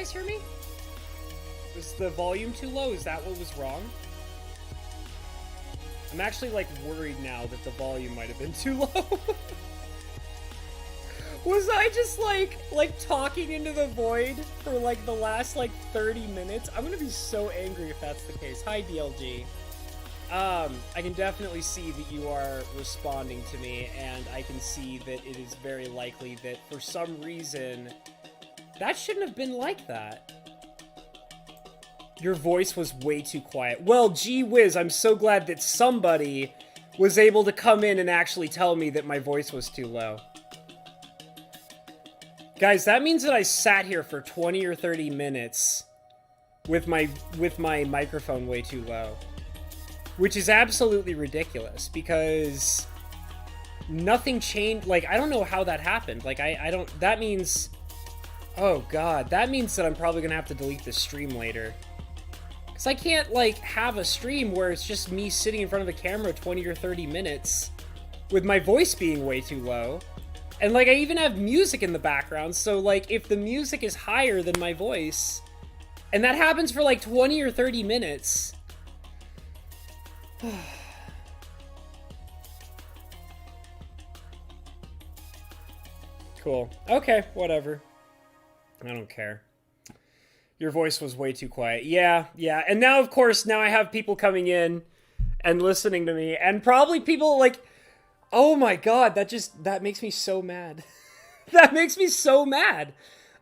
guys hear me? Was the volume too low? Is that what was wrong? I'm actually, like, worried now that the volume might have been too low. Was I just, like, talking into the void for, like, the last, like, 30 minutes? I'm gonna be so angry if that's the case. Hi, DLG. I can definitely see that you are responding to me, and I can see that it is very likely that, for some reason, that shouldn't have been like that. Your voice was way too quiet. Well, gee whiz, I'm so glad that somebody was able to come in and actually tell me that my voice was too low. Guys, that means that I sat here for 20 or 30 minutes with my microphone way too low. Which is absolutely ridiculous, because nothing changed. Like, I don't know how that happened. Like, I don't... That means... Oh, God. That means that I'm probably gonna have to delete this stream later. Because I can't, like, have a stream where it's just me sitting in front of a camera 20 or 30 minutes with my voice being way too low. And, like, I even have music in the background, so, like, if the music is higher than my voice, and that happens for, like, 20 or 30 minutes... Cool. Okay, whatever. I don't care. Your voice was way too quiet. Yeah. And now, of course, now I have people coming in and listening to me, and probably people, like... Oh my god, that makes me so mad. That makes me so mad.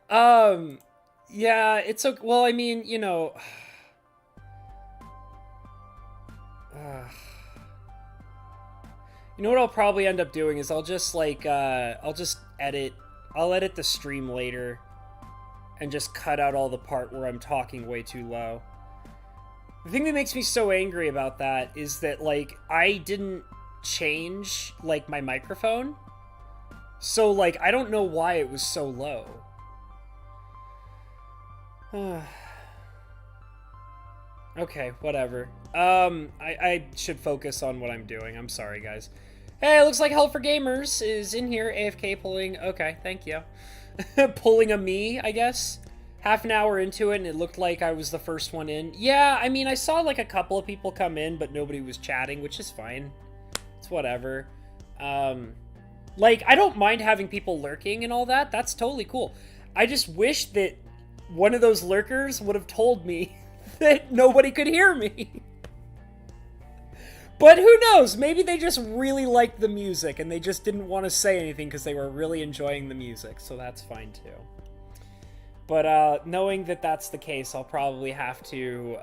Yeah, it's okay. Well, I mean, you know... You know what I'll probably end up doing is I'll just, like, I'll edit the stream later and just cut out all the part where I'm talking way too low. The thing that makes me so angry about that is that, like, I didn't change, like, my microphone. So, like, I don't know why it was so low. Okay, whatever. I should focus on what I'm doing. I'm sorry, guys. Hey, it looks like Hell for Gamers is in here, AFK pulling. Okay, thank you. Pulling a me, I guess. Half an hour into it, and it looked like I was the first one in. Yeah, I mean, I saw, like, a couple of people come in, but nobody was chatting, which is fine. It's whatever. Like, I don't mind having people lurking and all that. That's totally cool. I just wish that one of those lurkers would have told me that nobody could hear me. But who knows? Maybe they just really liked the music and they just didn't want to say anything because they were really enjoying the music, so that's fine too. But knowing that that's the case, I'll probably have to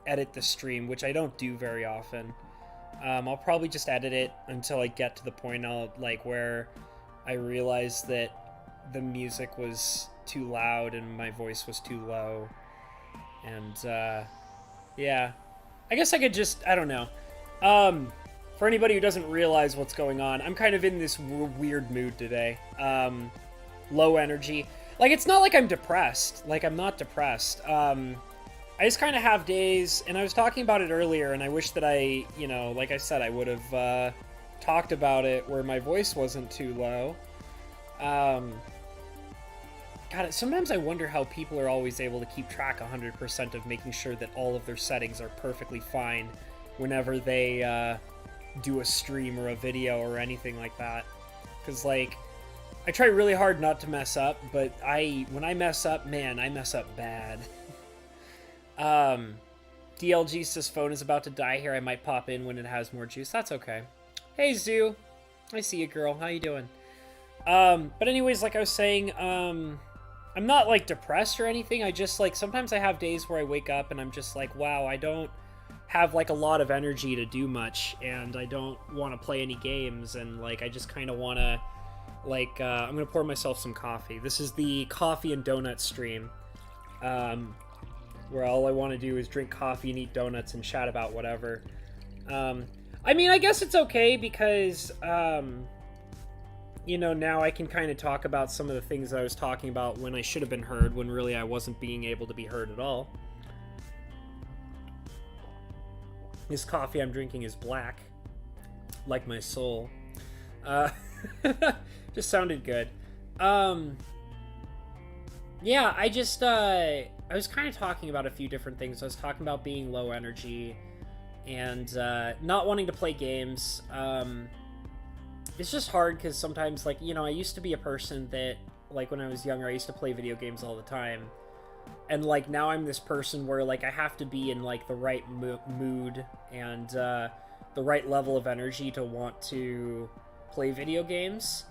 edit the stream, which I don't do very often. I'll probably just edit it until I get to the point where I realize that the music was too loud and my voice was too low. And, yeah. I guess I could just, I don't know. For anybody who doesn't realize what's going on, I'm kind of in this weird mood today. Low energy. Like, it's not like I'm depressed. Like, I'm not depressed. I just kind of have days, and I was talking about it earlier, and I wish that I, you know, like I said, I would have, talked about it where my voice wasn't too low. God, sometimes I wonder how people are always able to keep track 100% of making sure that all of their settings are perfectly fine whenever they do a stream or a video or anything like that. Because, like, I try really hard not to mess up, but when I mess up, man, I mess up bad. DLG says phone is about to die here. I might pop in when it has more juice. That's okay. Hey, Zoo. I see you, girl. How you doing? But anyways, like I was saying, I'm not, like, depressed or anything. I just, like, sometimes I have days where I wake up and I'm just like, wow, I don't have, like, a lot of energy to do much, and I don't want to play any games, and, like, I just kind of want to, like, I'm going to pour myself some coffee. This is the coffee and donut stream, where all I want to do is drink coffee and eat donuts and chat about whatever. I mean, I guess it's okay because, you know, now I can kind of talk about some of the things I was talking about when I should have been heard, when really I wasn't being able to be heard at all. This coffee I'm drinking is black, like my soul. Just sounded good. Yeah, I was kind of talking about a few different things. I was talking about being low energy and not wanting to play games. It's just hard because sometimes, like, I used to be a person that, like, when I was younger, I used to play video games all the time. And, like, now I'm this person where, like, I have to be in, like, the right mood and the right level of energy to want to play video games.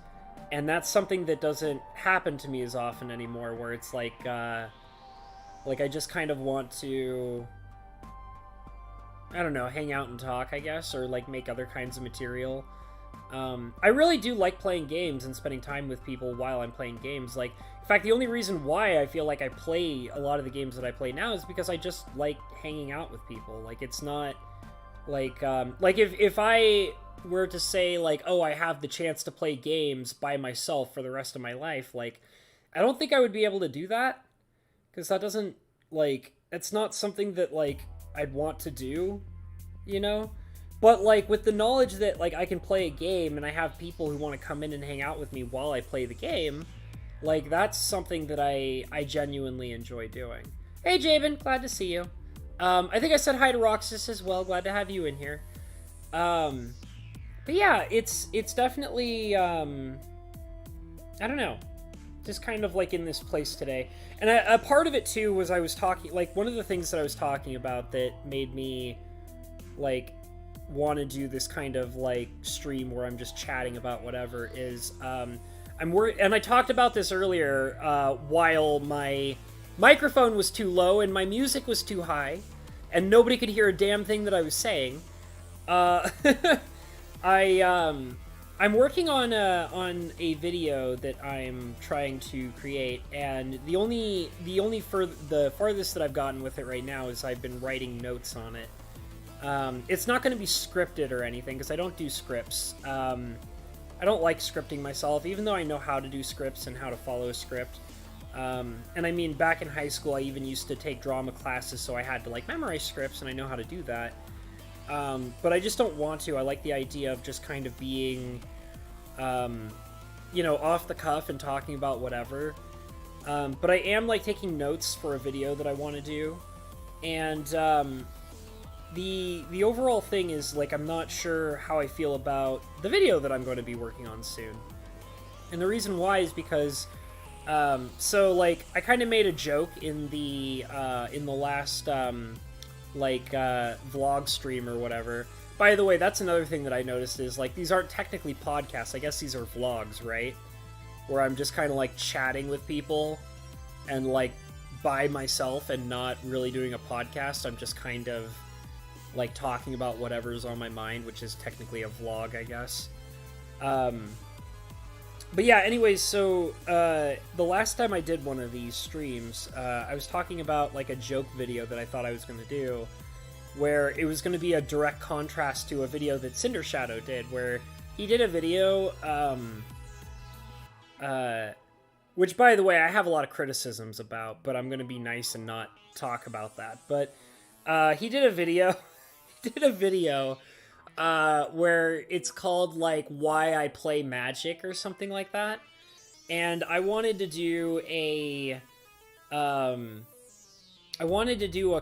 And that's something that doesn't happen to me as often anymore, where it's like I just kind of want to, I don't know, hang out and talk, I guess, or, like, make other kinds of material. I really do like playing games and spending time with people while I'm playing games. Like, in fact, the only reason why I feel like I play a lot of the games that I play now is because I just like hanging out with people. Like, it's not, like, if I were to say, like, oh, I have the chance to play games by myself for the rest of my life, like, I don't think I would be able to do that, because that doesn't, like, it's not something that, like, I'd want to do, But, like, with the knowledge that, like, I can play a game and I have people who want to come in and hang out with me while I play the game, like, that's something that I genuinely enjoy doing. Hey, Jabin, glad to see you. I think I said hi to Roxas as well. Glad to have you in here. But yeah, it's definitely, I don't know, just kind of, like, in this place today. And a part of it, too, was I was talking, like, one of the things that I was talking about that made me, like, want to do this kind of, like, stream where I'm just chatting about whatever is, I'm worried, and I talked about this earlier, while my microphone was too low and my music was too high, and nobody could hear a damn thing that I was saying. I'm working on a video that I'm trying to create, and the farthest that I've gotten with it right now is I've been writing notes on it. It's not going to be scripted or anything, because I don't do scripts. I don't like scripting myself, even though I know how to do scripts and how to follow a script. And I mean, back in high school, I even used to take drama classes, so I had to, like, memorize scripts, and I know how to do that. But I just don't want to. I like the idea of just kind of being, off the cuff and talking about whatever. But I am, like, taking notes for a video that I want to do. And, the overall thing is, like, I'm not sure how I feel about the video that I'm going to be working on soon. And the reason why is because, so, like, I kind of made a joke in the last, vlog stream or whatever. By the way, that's another thing that I noticed is, like, these aren't technically podcasts. I guess these are vlogs, right? Where I'm just kind of, like, chatting with people and, like, by myself and not really doing a podcast. I'm just kind of, like, talking about whatever's on my mind, which is technically a vlog, I guess. But yeah, anyways, so, the last time I did one of these streams, I was talking about, like, a joke video that I thought I was going to do, where it was going to be a direct contrast to a video that Cinder Shadow did, where he did a video, which, by the way, I have a lot of criticisms about, but I'm going to be nice and not talk about that. But, he did a video... where it's called, like, Why I Play Magic or something like that. And I wanted to do a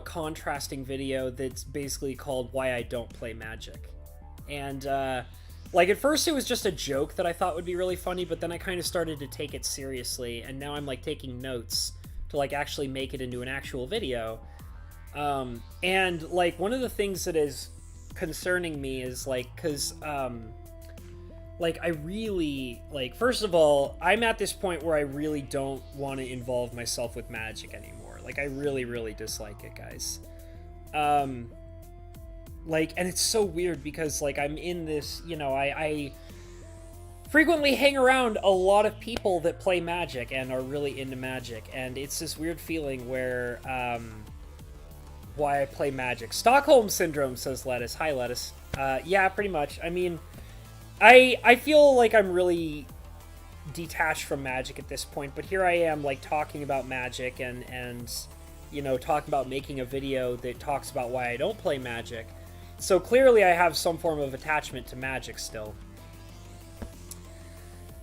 contrasting video that's basically called Why I Don't Play Magic. And, like, at first it was just a joke that I thought would be really funny, but then I kind of started to take it seriously, and now I'm, like, taking notes to, like, actually make it into an actual video. And, like, one of the things that is concerning me is, like, because, like, I really, like, first of all, I'm at this point where I really don't want to involve myself with magic anymore. Like, I really, really dislike it, guys. Like, and it's so weird because, like, I'm in this, I frequently hang around a lot of people that play magic and are really into magic, and it's this weird feeling where, why I play magic. Stockholm Syndrome, says Lettuce. Hi, Lettuce. Yeah, pretty much. I mean, I feel like I'm really detached from magic at this point, but here I am, like, talking about magic and talking about making a video that talks about why I don't play magic. So clearly I have some form of attachment to magic still.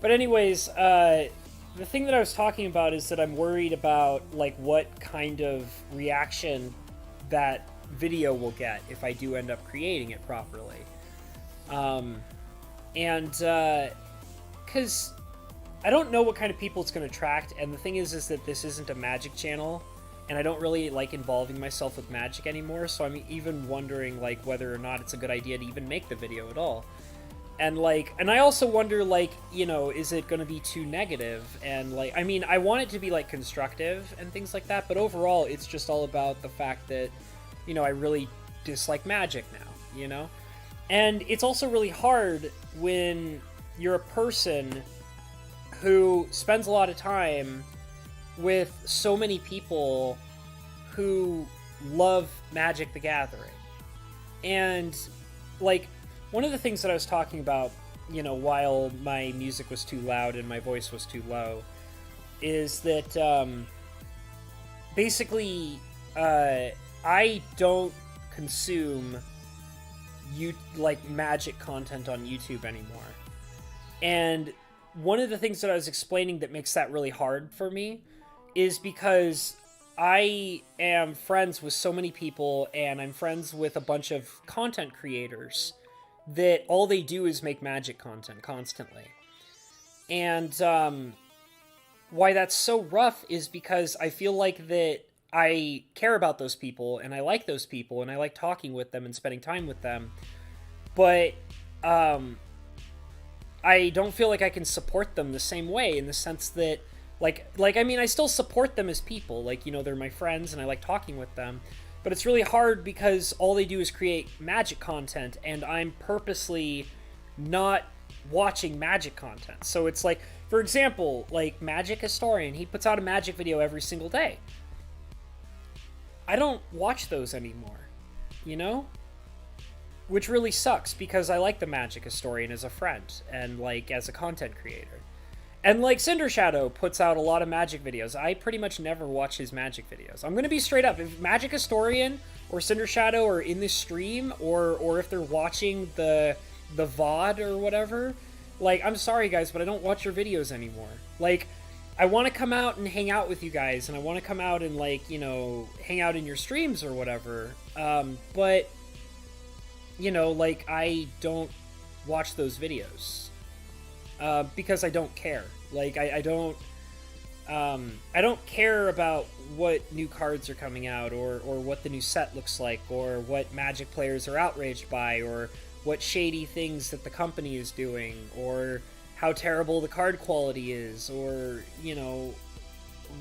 But anyways, the thing that I was talking about is that I'm worried about, like, what kind of reaction that video will get if I do end up creating it properly. Because I don't know what kind of people it's going to attract, and the thing is that this isn't a Magic channel, and I don't really like involving myself with Magic anymore, so I'm even wondering, like, whether or not it's a good idea to even make the video at all. And, like, and I also wonder, like, you know, is it going to be too negative? And, like, I mean, I want it to be, like, constructive and things like that, but overall, it's just all about the fact that, you know, I really dislike Magic now, you know? And it's also really hard when you're a person who spends a lot of time with so many people who love Magic the Gathering. And, like, one of the things that I was talking about, you know, while my music was too loud and my voice was too low, is that, basically, I don't consume, Magic content on YouTube anymore. And one of the things that I was explaining that makes that really hard for me is because I am friends with so many people, and I'm friends with a bunch of content creators that all they do is make Magic content constantly. And why that's so rough is because I feel like that I care about those people, and I like those people, and I like talking with them and spending time with them, but I don't feel like I can support them the same way, in the sense that, I mean, I still support them as people, like, you know, they're my friends, and I like talking with them, but it's really hard because all they do is create Magic content, and I'm purposely not watching Magic content. So it's like, for example, like Magic Historian, he puts out a Magic video every single day. I don't watch those anymore, you know? Which really sucks, because I like the Magic Historian as a friend, and, like, as a content creator. And, like, Cinder Shadow puts out a lot of Magic videos. I pretty much never watch his Magic videos. I'm gonna be straight up. If Magic Historian or Cinder Shadow are in this stream, or if they're watching the VOD or whatever, like, I'm sorry, guys, but I don't watch your videos anymore. Like, I want to come out and hang out with you guys, and I want to come out and, like, you know, hang out in your streams or whatever, but, you know, like, I don't watch those videos, because I don't care. Like, I don't care about what new cards are coming out, or what the new set looks like, or what Magic players are outraged by, or what shady things that the company is doing, or how terrible the card quality is, or, you know,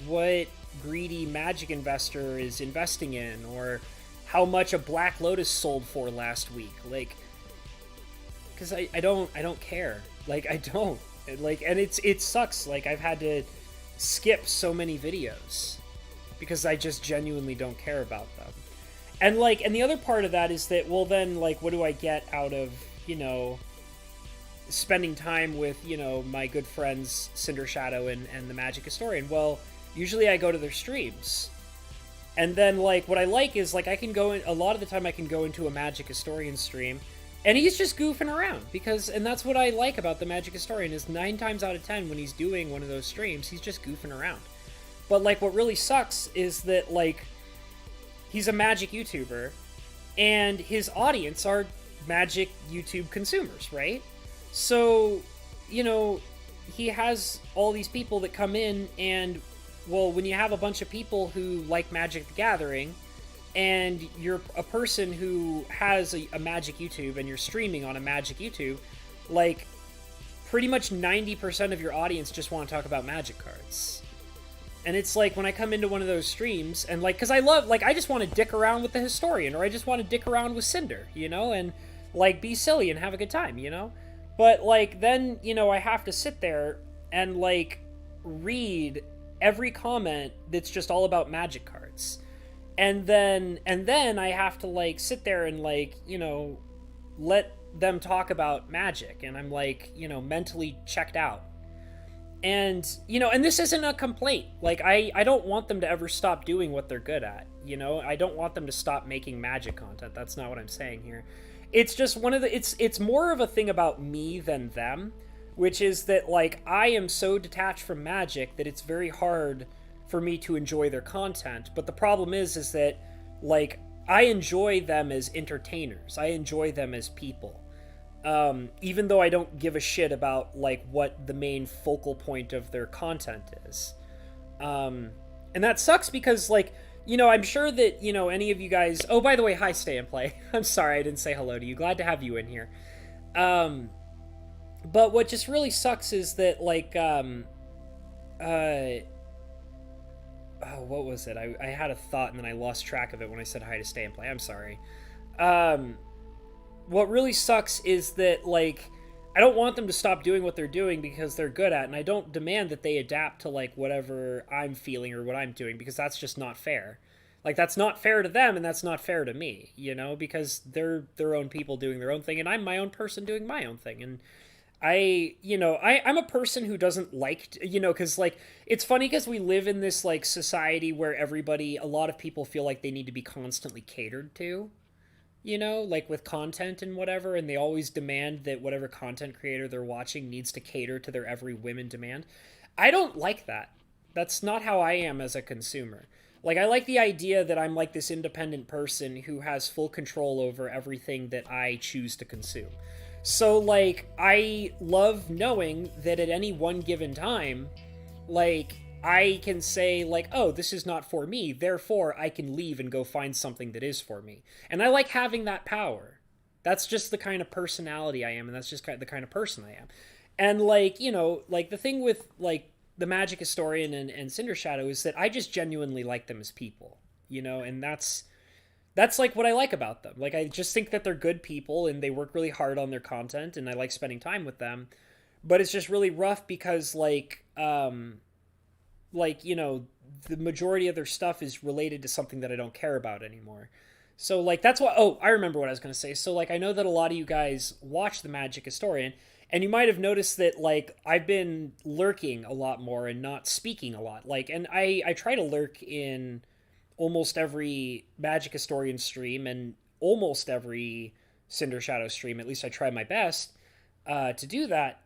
what greedy Magic investor is investing in, or how much a Black Lotus sold for last week. Like, because I don't care. Like, I don't. Like, and it sucks. Like, I've had to skip so many videos because I just genuinely don't care about them. And, like, and the other part of that is that, well, then, like, what do I get out of, you know, spending time with, you know, my good friends Cinder Shadow and the Magic Historian? Well, usually I go to their streams. And then, like, what I like is, like, I can go in, a lot of the time I can go into a Magic Historian stream, and he's just goofing around, because, and that's what I like about the Magic Historian, is 9 times out of 10 when he's doing one of those streams, he's just goofing around. But, like, what really sucks is that, like, he's a Magic YouTuber, and his audience are Magic YouTube consumers, right? So, you know, he has all these people that come in, and, well, when you have a bunch of people who like Magic the Gathering, and you're a person who has a Magic YouTube, and you're streaming on a Magic YouTube, like, pretty much 90% of your audience just want to talk about Magic cards. And it's like, when I come into one of those streams, and, like, because I love, like, I just want to dick around with the Historian, or I just want to dick around with Cinder, you know, and, like, be silly and have a good time, you know? But, like, then, you know, I have to sit there and, like, read every comment that's just all about Magic cards. And then I have to, like, sit there and, like, you know, let them talk about Magic, and I'm, like, you know, mentally checked out. And, you know, and this isn't a complaint. Like, I don't want them to ever stop doing what they're good at, you know? I don't want them to stop making Magic content. That's not what I'm saying here. It's just one of the, it's more of a thing about me than them. which is that, like, I am so detached from Magic that it's very hard for me to enjoy their content. But the problem is that, like, I enjoy them as entertainers. I enjoy them as people. Even though I don't give a shit about, like, what the main focal point of their content is. And that sucks because, like, you know, I'm sure that, you know, any of you guys... Oh, by the way, hi, Stay and Play. I'm sorry I didn't say hello to you. Glad to have you in here. But what just really sucks is that, like, oh, what was it? I had a thought and then I lost track of it when I said hi to Stay and Play. I'm sorry. What really sucks is that, like, I don't want them to stop doing what they're doing because they're good at it, and I don't demand that they adapt to, like, whatever I'm feeling or what I'm doing, because that's just not fair. Like, that's not fair to them, and that's not fair to me, you know, because they're their own people doing their own thing, and I'm my own person doing my own thing, and I'm a person who doesn't like, you know, because, like, it's funny because we live in this, like, society where a lot of people feel like they need to be constantly catered to, you know, like with content and whatever, and they always demand that whatever content creator they're watching needs to cater to their every whim and demand. I don't like that. That's not how I am as a consumer. Like, I like the idea that I'm like this independent person who has full control over everything that I choose to consume. So, like, I love knowing that at any one given time, like, I can say, like, oh, this is not for me, therefore I can leave and go find something that is for me. And I like having that power. That's just the kind of personality I am, and that's just the kind of person I am. And, like, you know, like, the thing with, like, the Magic Historian and Cinder Shadow is that I just genuinely like them as people, you know, and that's like what I like about them. Like, I just think that they're good people and they work really hard on their content, and I like spending time with them. But it's just really rough because, like, you know, the majority of their stuff is related to something that I don't care about anymore. So, like, that's why... Oh, I remember what I was going to say. So, like, I know that a lot of you guys watch The Magic Historian, and you might have noticed that, like, I've been lurking a lot more and not speaking a lot. Like, and I try to lurk in almost every Magic Historian stream and almost every Cinder Shadow stream. At least I try my best to do that.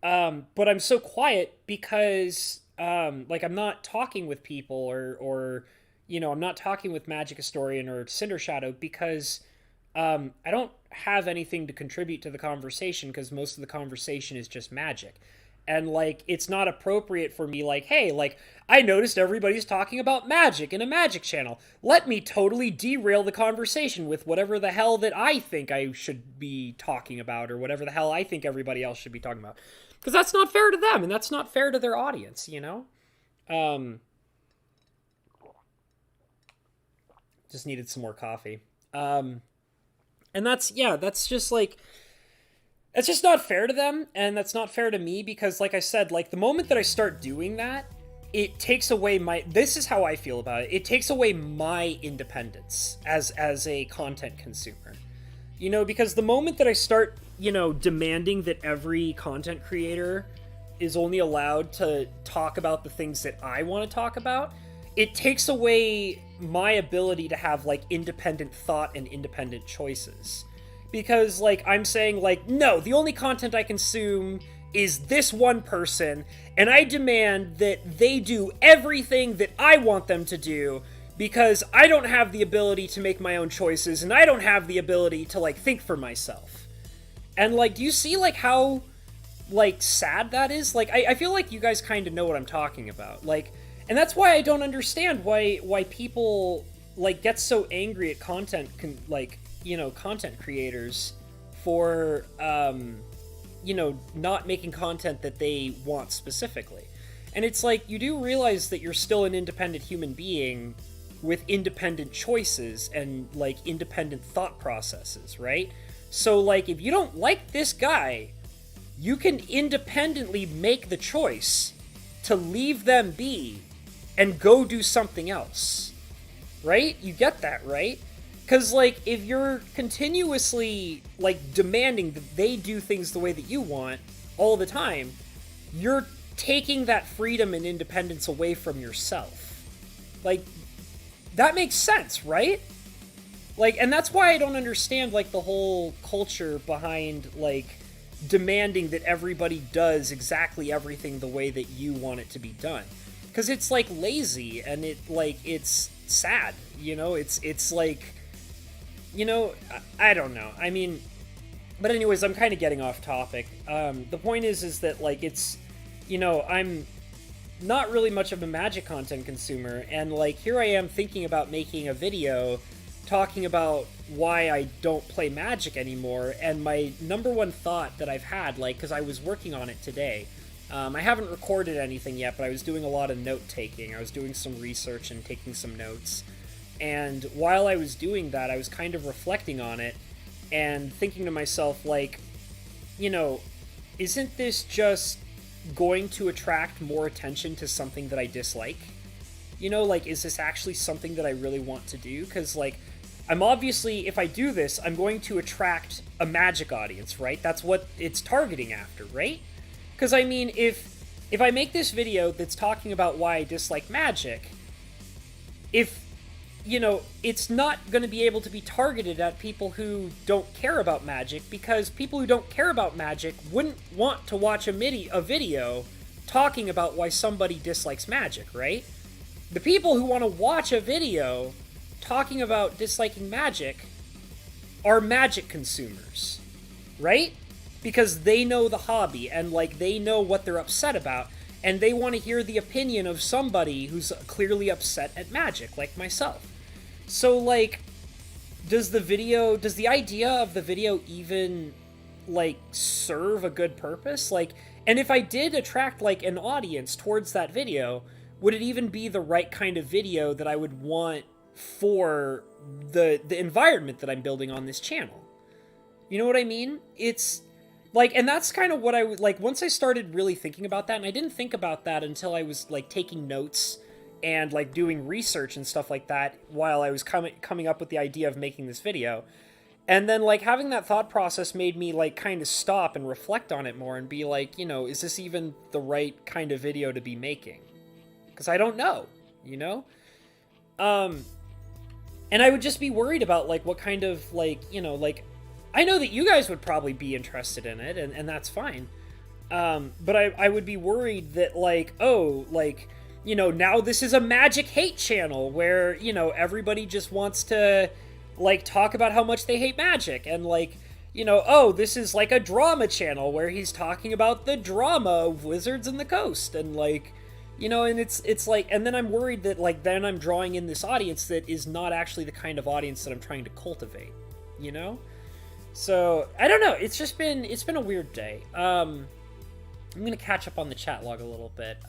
But I'm so quiet because... like, I'm not talking with people or, you know, I'm not talking with Magic Historian or Cinder Shadow because I don't have anything to contribute to the conversation because most of the conversation is just Magic. And, like, it's not appropriate for me, like, hey, like, I noticed everybody's talking about Magic in a Magic channel. Let me totally derail the conversation with whatever the hell that I think I should be talking about or whatever the hell I think everybody else should be talking about. Because that's not fair to them, and that's not fair to their audience, you know? Just needed some more coffee. And that's just, like... It's just not fair to them, and that's not fair to me, because, like I said, like, the moment that I start doing that, it takes away my... This is how I feel about it. It takes away my independence as a content consumer. You know, because the moment that I start... you know, demanding that every content creator is only allowed to talk about the things that I want to talk about, it takes away my ability to have, like, independent thought and independent choices. Because, like, I'm saying, like, no, the only content I consume is this one person, and I demand that they do everything that I want them to do, because I don't have the ability to make my own choices, and I don't have the ability to, like, think for myself. And, like, do you see, like, how, like, sad that is? Like, I feel like you guys kind of know what I'm talking about. Like, and that's why I don't understand why people, like, get so angry at content creators for, you know, not making content that they want specifically. And it's like, you do realize that you're still an independent human being with independent choices and, like, independent thought processes, right? So, like, if you don't like this guy, you can independently make the choice to leave them be and go do something else. Right? You get that, right? Because, like, if you're continuously, like, demanding that they do things the way that you want all the time, you're taking that freedom and independence away from yourself. Like, that makes sense, right? Like, and that's why I don't understand, like, the whole culture behind, like, demanding that everybody does exactly everything the way that you want it to be done. Because it's like lazy, and it's sad, you know? It's like, you know, I don't know. I mean, but anyways, I'm kind of getting off topic. The point is that, like, it's, you know, I'm not really much of a Magic content consumer, and, like, here I am thinking about making a video talking about why I don't play Magic anymore, and my number one thought that I've had, like, because I was working on it today, I haven't recorded anything yet, but I was doing a lot of note-taking. I was doing some research and taking some notes, and while I was doing that, I was kind of reflecting on it, and thinking to myself, like, you know, isn't this just going to attract more attention to something that I dislike? You know, like, is this actually something that I really want to do? Because, like, I'm obviously, if I do this, I'm going to attract a Magic audience, right? That's what it's targeting after, right? Because, I mean, if I make this video that's talking about why I dislike Magic, if, you know, it's not going to be able to be targeted at people who don't care about Magic, because people who don't care about Magic wouldn't want to watch a video talking about why somebody dislikes Magic, right? The people who want to watch a video talking about disliking Magic are Magic consumers, right? Because they know the hobby, and, like, they know what they're upset about, and they want to hear the opinion of somebody who's clearly upset at Magic, like myself. So, like, does the idea of the video even, like, serve a good purpose? Like, and if I did attract, like, an audience towards that video, would it even be the right kind of video that I would want for the environment that I'm building on this channel? You know what I mean? It's, like, and that's kind of what I would, like, once I started really thinking about that, and I didn't think about that until I was, like, taking notes and, like, doing research and stuff like that while I was coming up with the idea of making this video. And then, like, having that thought process made me, like, kind of stop and reflect on it more and be like, you know, is this even the right kind of video to be making? Because I don't know, you know? And I would just be worried about, like, what kind of, like, you know, like, I know that you guys would probably be interested in it, and that's fine. But I would be worried that, like, oh, like, you know, now this is a Magic hate channel where, you know, everybody just wants to, like, talk about how much they hate Magic, and, like, you know, oh, this is, like, a drama channel where he's talking about the drama of Wizards in the Coast, and, like, you know, and it's like, and then I'm worried that, like, then I'm drawing in this audience that is not actually the kind of audience that I'm trying to cultivate, you know? So, I don't know, it's been a weird day. I'm gonna catch up on the chat log a little bit.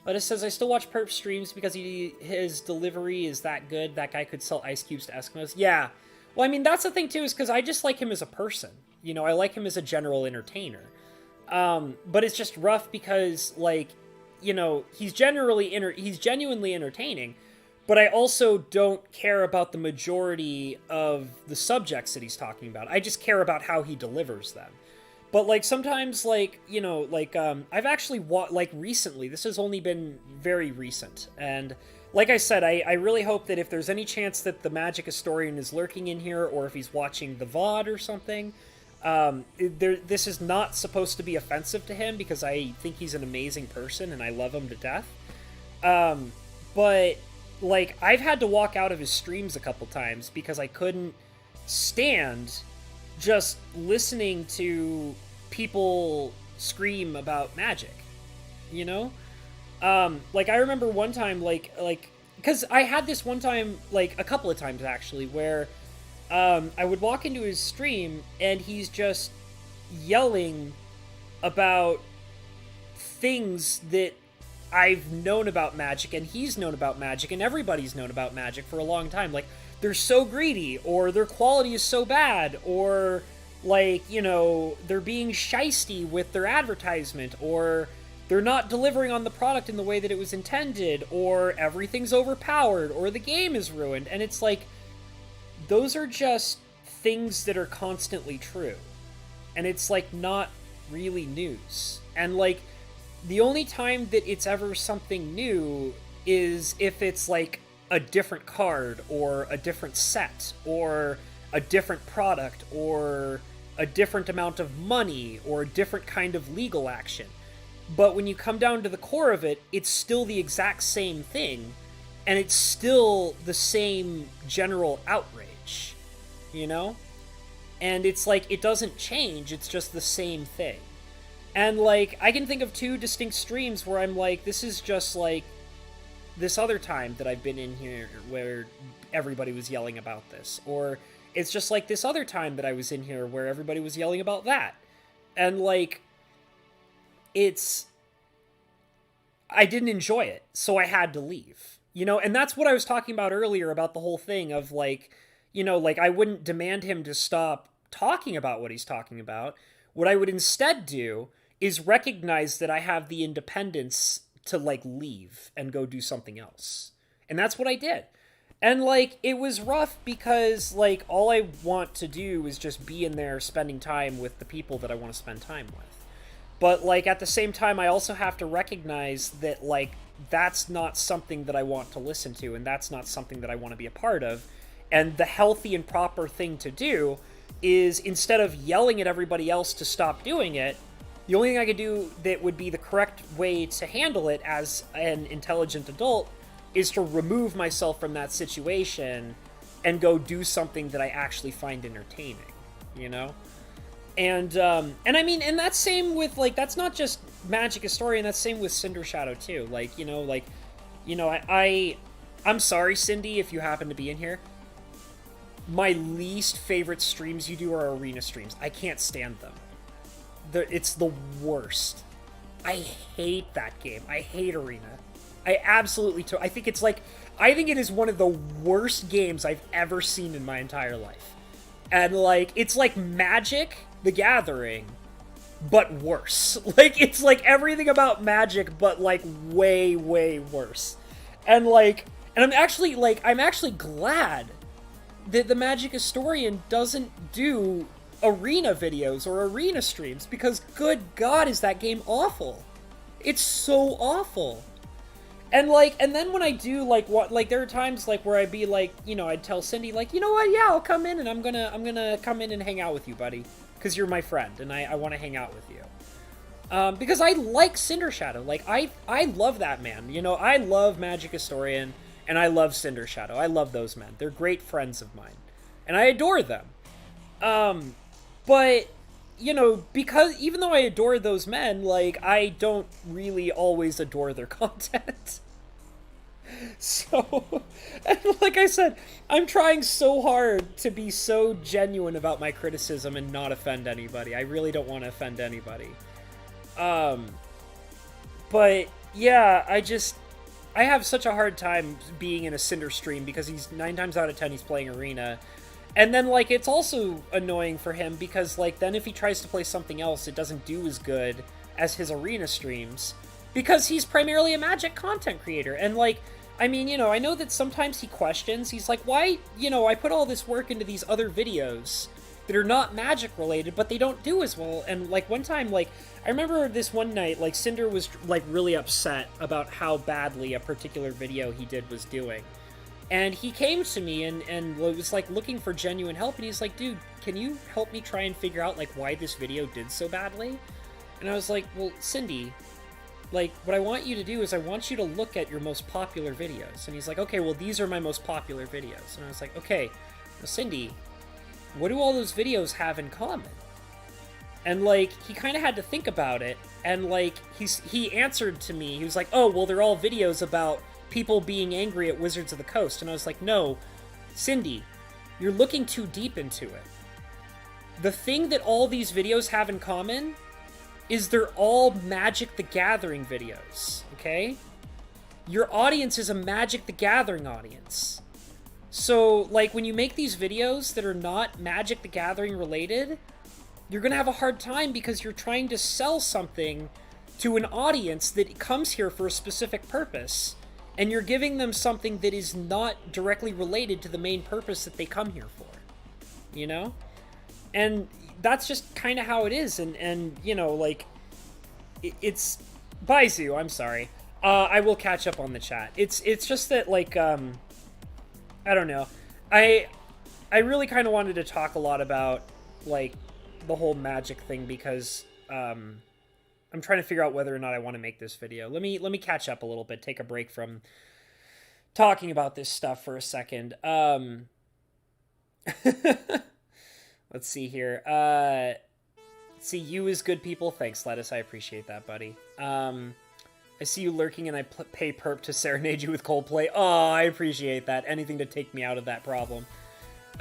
But it says, I still watch Perp streams because his delivery is that good. That guy could sell ice cubes to Eskimos. Yeah. Well, I mean, that's the thing, too, is because I just like him as a person. You know, I like him as a general entertainer. But it's just rough because, like, you know, he's genuinely entertaining, but I also don't care about the majority of the subjects that he's talking about. I just care about how he delivers them. But, like, sometimes, like, you know, like, I've actually, like, recently, this has only been very recent, and, like I said, I really hope that if there's any chance that the Magic historian is lurking in here, or if he's watching the VOD or something, this is not supposed to be offensive to him, because I think he's an amazing person, and I love him to death. But, like, I've had to walk out of his streams a couple times, because I couldn't stand just listening to people scream about Magic, you know? Like, I remember one time, like, because I had this one time, like, a couple of times, actually, where, I would walk into his stream, and he's just yelling about things that I've known about Magic, and he's known about Magic, and everybody's known about Magic for a long time, like, they're so greedy, or their quality is so bad, or, like, you know, they're being shisty with their advertisement, or they're not delivering on the product in the way that it was intended, or everything's overpowered, or the game is ruined, and it's like, those are just things that are constantly true, and it's, like, not really news, and, like, the only time that it's ever something new is if it's, like, a different card, or a different set, or a different product, or a different amount of money or a different kind of legal action. But when you come down to the core of it, it's still the exact same thing, and it's still the same general outrage, you know? And it's like, it doesn't change, it's just the same thing. And like, I can think of 2 distinct streams where I'm like, this is just like this other time that I've been in here where everybody was yelling about this. Or it's just like this other time that I was in here where everybody was yelling about that. And like, I didn't enjoy it, so I had to leave. You know, and that's what I was talking about earlier about the whole thing of like, you know, like I wouldn't demand him to stop talking about what he's talking about. What I would instead do is recognize that I have the independence to like leave and go do something else. And that's what I did. And like, it was rough because like all I want to do is just be in there spending time with the people that I want to spend time with. But like at the same time, I also have to recognize that like that's not something that I want to listen to, and that's not something that I want to be a part of. And the healthy and proper thing to do is, instead of yelling at everybody else to stop doing it, the only thing I could do that would be the correct way to handle it as an intelligent adult is to remove myself from that situation and go do something that I actually find entertaining, you know? And I mean, and that's same with, like, that's not just Magic Historian, that's same with Cinder Shadow, too. Like, I'm sorry, Cindy, if you happen to be in here. My least favorite streams you do are arena streams. I can't stand them. It's the worst. I hate that game. I hate arena. I absolutely I think it is one of the worst games I've ever seen in my entire life. And like, it's like Magic the Gathering, but worse. Like, it's like everything about Magic, but like way, way worse. And like, and I'm actually glad that the Magic Historian doesn't do arena videos or arena streams, because good God, is that game awful. It's so awful. And like, and then when I do like what, like there are times like where I'd be like, you know, I'd tell Cindy like, you know what, yeah, I'll come in and I'm gonna come in and hang out with you, buddy, because you're my friend and I want to hang out with you. Because I like Cinder Shadow. Like, I love that man. You know, I love Magic Historian and I love Cinder Shadow. I love those men. They're great friends of mine. And I adore them. But, you know, because even though I adore those men, like, I don't really always adore their content. So, and like I said, I'm trying so hard to be so genuine about my criticism and not offend anybody. I really don't want to offend anybody. But yeah, I have such a hard time being in a Cinder stream because he's 9 times out of 10 he's playing arena. And then like, it's also annoying for him because like, then if he tries to play something else, it doesn't do as good as his arena streams because he's primarily a Magic content creator. And like, I mean, you know, I know that sometimes he questions, he's like, why, you know, I put all this work into these other videos that are not Magic related, but they don't do as well. And like one time, like, I remember this one night, like Cinder was like really upset about how badly a particular video he did was doing. And he came to me and was like looking for genuine help. And he's like, dude, can you help me try and figure out like why this video did so badly? And I was like, well, Cindy, like what I want you to do is I want you to look at your most popular videos. And he's like, okay, well, these are my most popular videos. And I was like, okay, well, Cindy, what do all those videos have in common? And like, he kind of had to think about it. And like, he answered to me, he was like, oh, well, they're all videos about people being angry at Wizards of the Coast. And I was like, no, Cindy, you're looking too deep into it. The thing that all these videos have in common is they're all Magic the Gathering videos, okay? Your audience is a Magic the Gathering audience. So, like, when you make these videos that are not Magic the Gathering related, you're gonna have a hard time because you're trying to sell something to an audience that comes here for a specific purpose. And you're giving them something that is not directly related to the main purpose that they come here for, you know? And that's just kind of how it is. And you know, like, it's... Baizu, I'm sorry. I will catch up on the chat. It's just that, like, I don't know. I really kind of wanted to talk a lot about, like, the whole Magic thing because I'm trying to figure out whether or not I want to make this video. Let me catch up a little bit, take a break from talking about this stuff for a second. Let's see here. See, you is good people. Thanks, Lettuce. I appreciate that, buddy. I see you lurking and I pay perp to serenade you with Coldplay. Oh, I appreciate that. Anything to take me out of that problem.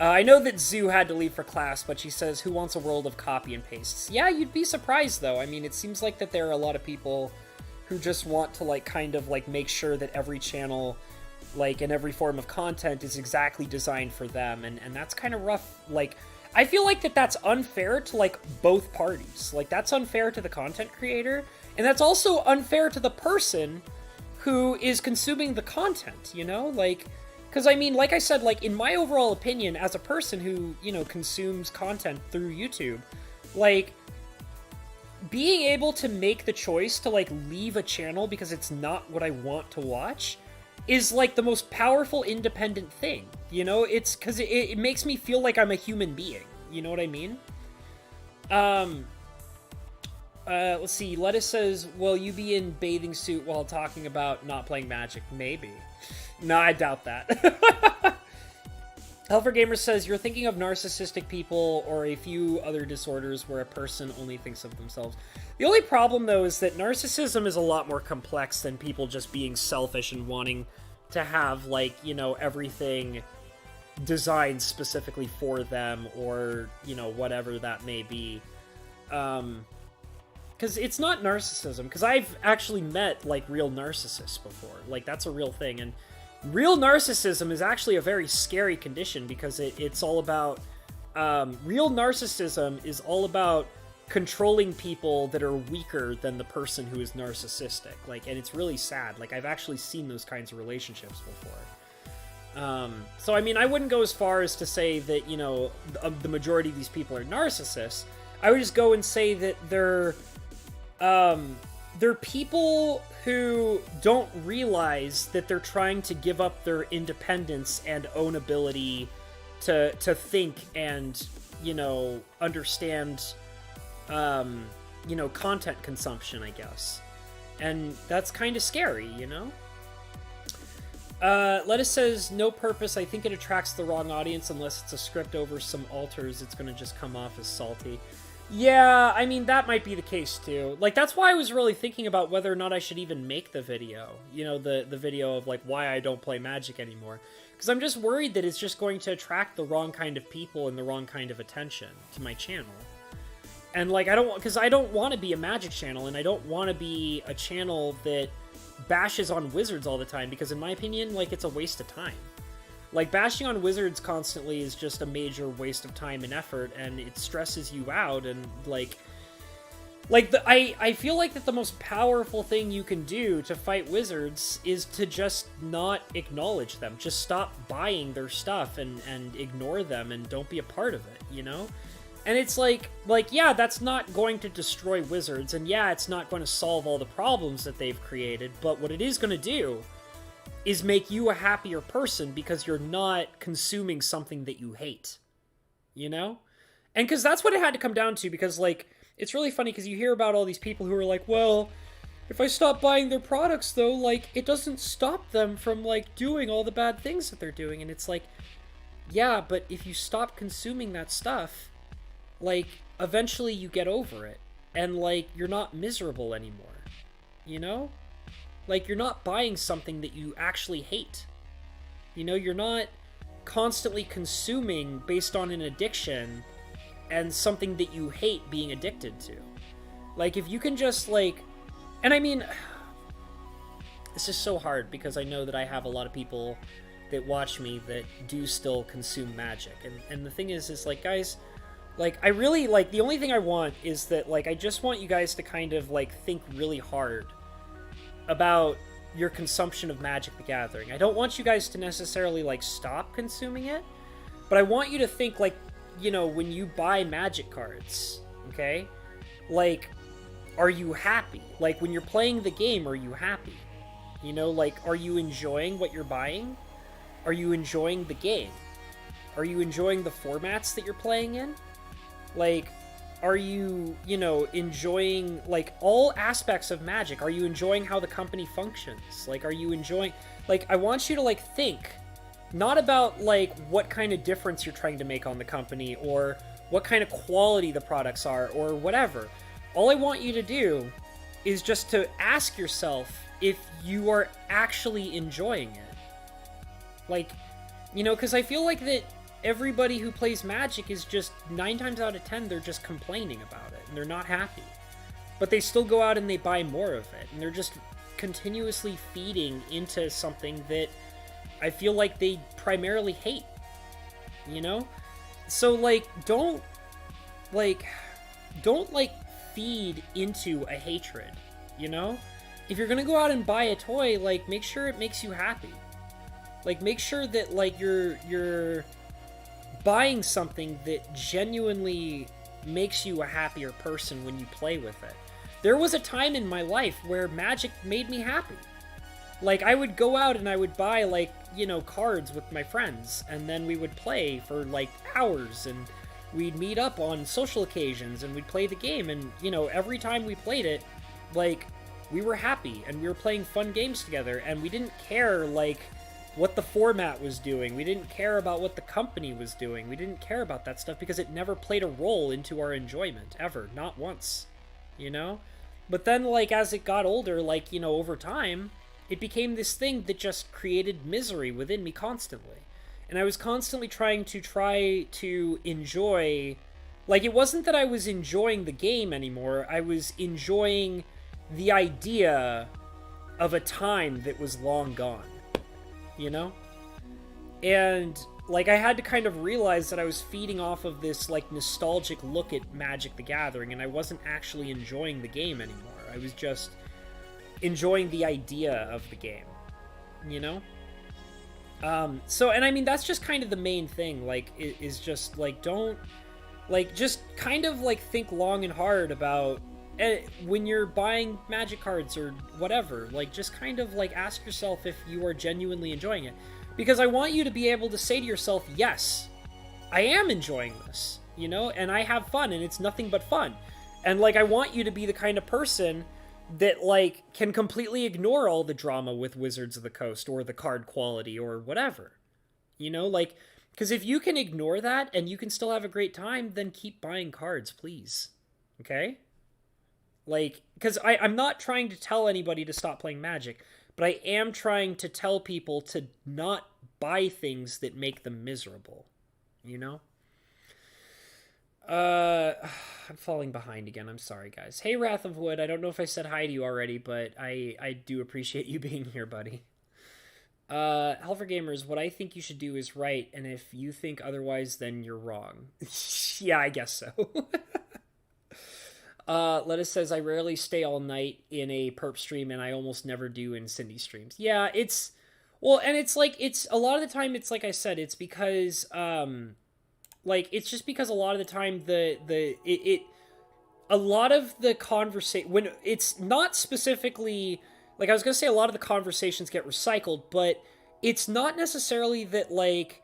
I know that Zoo had to leave for class, but she says, who wants a world of copy and pastes? Yeah, you'd be surprised, though. I mean, it seems like that there are a lot of people who just want to, like, kind of, like, make sure that every channel, like, and every form of content is exactly designed for them, and that's kind of rough. Like, I feel like that's unfair to, like, both parties. Like, that's unfair to the content creator, and that's also unfair to the person who is consuming the content, you know? Like, because, I mean, like I said, like, in my overall opinion, as a person who, you know, consumes content through YouTube, like, being able to make the choice to, like, leave a channel because it's not what I want to watch is, like, the most powerful independent thing, you know? It's because it makes me feel like I'm a human being, you know what I mean? Let's see, Lettuce says, will you be in bathing suit while talking about not playing Magic? Maybe. No, I doubt that. Helfer Gamer says, you're thinking of narcissistic people or a few other disorders where a person only thinks of themselves. The only problem, though, is that narcissism is a lot more complex than people just being selfish and wanting to have, like, you know, everything designed specifically for them or, you know, whatever that may be. Because it's not narcissism, because I've actually met, like, real narcissists before. Like, that's a real thing, and real narcissism is actually a very scary condition because it's all about... real narcissism is all about controlling people that are weaker than the person who is narcissistic. Like, and it's really sad. Like, I've actually seen those kinds of relationships before. So, I mean, I wouldn't go as far as to say that, you know, the majority of these people are narcissists. I would just go and say that they're people who don't realize that they're trying to give up their independence and own ability to think and, you know, understand, you know, content consumption, I guess. And that's kind of scary, you know? Lettuce says, no purpose. I think it attracts the wrong audience unless it's a script over some alters. It's going to just come off as salty. Yeah, I mean, that might be the case, too. Like, that's why I was really thinking about whether or not I should even make the video. You know, the video of, like, why I don't play Magic anymore. Because I'm just worried that it's just going to attract the wrong kind of people and the wrong kind of attention to my channel. And, like, I don't want to be a Magic channel, and I don't want to be a channel that bashes on Wizards all the time, because in my opinion, like, it's a waste of time. Like, bashing on Wizards constantly is just a major waste of time and effort, and it stresses you out, and, I feel like that the most powerful thing you can do to fight Wizards is to just not acknowledge them. Just stop buying their stuff and ignore them and don't be a part of it, you know? And it's like, yeah, that's not going to destroy Wizards, and yeah, it's not going to solve all the problems that they've created, but what it is going to do is make you a happier person because you're not consuming something that you hate, you know? And because that's what it had to come down to, because, like, it's really funny because you hear about all these people who are like, well, if I stop buying their products, though, like, it doesn't stop them from, like, doing all the bad things that they're doing. And it's like, yeah, but if you stop consuming that stuff, like, eventually you get over it. And, like, you're not miserable anymore, you know? Like, you're not buying something that you actually hate. You know, you're not constantly consuming based on an addiction and something that you hate being addicted to. Like, if you can just, like... And I mean, this is so hard because I know that I have a lot of people that watch me that do still consume Magic. And the thing is, like, guys, like, I really, like, the only thing I want is that, like, I just want you guys to kind of, like, think really hard about your consumption of Magic the Gathering. I don't want you guys to necessarily, like, stop consuming it, but I want you to think, like, you know, when you buy Magic cards, okay? Like, are you happy? Like, when you're playing the game, are you happy? You know, like, are you enjoying what you're buying? Are you enjoying the game? Are you enjoying the formats that you're playing in? Like, are you, you know, enjoying, like, all aspects of Magic? Are you enjoying how the company functions? Like, are you enjoying, like, I want you to, like, think, not about, like, what kind of difference you're trying to make on the company, or what kind of quality the products are, or whatever. All I want you to do is just to ask yourself if you are actually enjoying it. Like, you know, because I feel like that everybody who plays Magic is just, 9 times out of 10, they're just complaining about it, and they're not happy. But they still go out and they buy more of it, and they're just continuously feeding into something that I feel like they primarily hate, you know? So, like, don't feed into a hatred, you know? If you're gonna go out and buy a toy, like, make sure it makes you happy. Like, make sure that, like, you're buying something that genuinely makes you a happier person when you play with it. There was a time in my life where Magic made me happy. Like, I would go out and I would buy, like, you know, cards with my friends, and then we would play for, like, hours, and we'd meet up on social occasions, and we'd play the game, and, you know, every time we played it, like, we were happy, and we were playing fun games together, and we didn't care, like, what the format was doing. We didn't care about what the company was doing. We didn't care about that stuff because it never played a role into our enjoyment, ever. Not once, you know? But then, like, as it got older, like, you know, over time, it became this thing that just created misery within me constantly. And I was constantly trying to enjoy... Like, it wasn't that I was enjoying the game anymore. I was enjoying the idea of a time that was long gone. You know? And, like, I had to kind of realize that I was feeding off of this, like, nostalgic look at Magic the Gathering, and I wasn't actually enjoying the game anymore. I was just enjoying the idea of the game, you know? So, and I mean, that's just kind of the main thing, like, is just, like, don't, like, just kind of, like, think long and hard about, when you're buying Magic cards or whatever, like, just kind of, like, ask yourself if you are genuinely enjoying it. Because I want you to be able to say to yourself, yes, I am enjoying this, you know, and I have fun, and it's nothing but fun. And, like, I want you to be the kind of person that, like, can completely ignore all the drama with Wizards of the Coast, or the card quality, or whatever. You know, like, because if you can ignore that, and you can still have a great time, then keep buying cards, please. Okay? Like, because I'm not trying to tell anybody to stop playing Magic, but I am trying to tell people to not buy things that make them miserable, you know? I'm falling behind again, I'm sorry, guys. Hey, Wrath of Wood, I don't know if I said hi to you already, but I do appreciate you being here, buddy. Helfer Gamers, what I think you should do is right, and if you think otherwise, then you're wrong. Yeah, I guess so. Lettuce says, I rarely stay all night in a perp stream, and I almost never do in Cindy streams. Yeah, it's... Well, and it's like, it's... A lot of the time, it's like I said, it's because, like, it's just because a lot of the time, a lot of the conversation... When it's not specifically... Like, I was gonna say a lot of the conversations get recycled, but it's not necessarily that, like,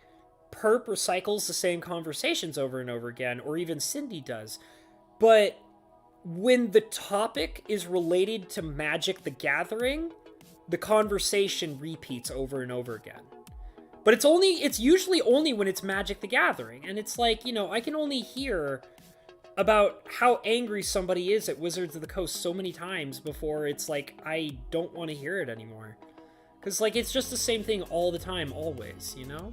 perp recycles the same conversations over and over again, or even Cindy does. But when the topic is related to Magic the Gathering, the conversation repeats over and over again. But it's usually only when it's Magic the Gathering, and it's like, you know, I can only hear about how angry somebody is at Wizards of the Coast so many times before it's like, I don't want to hear it anymore. Because, like, it's just the same thing all the time, always, you know?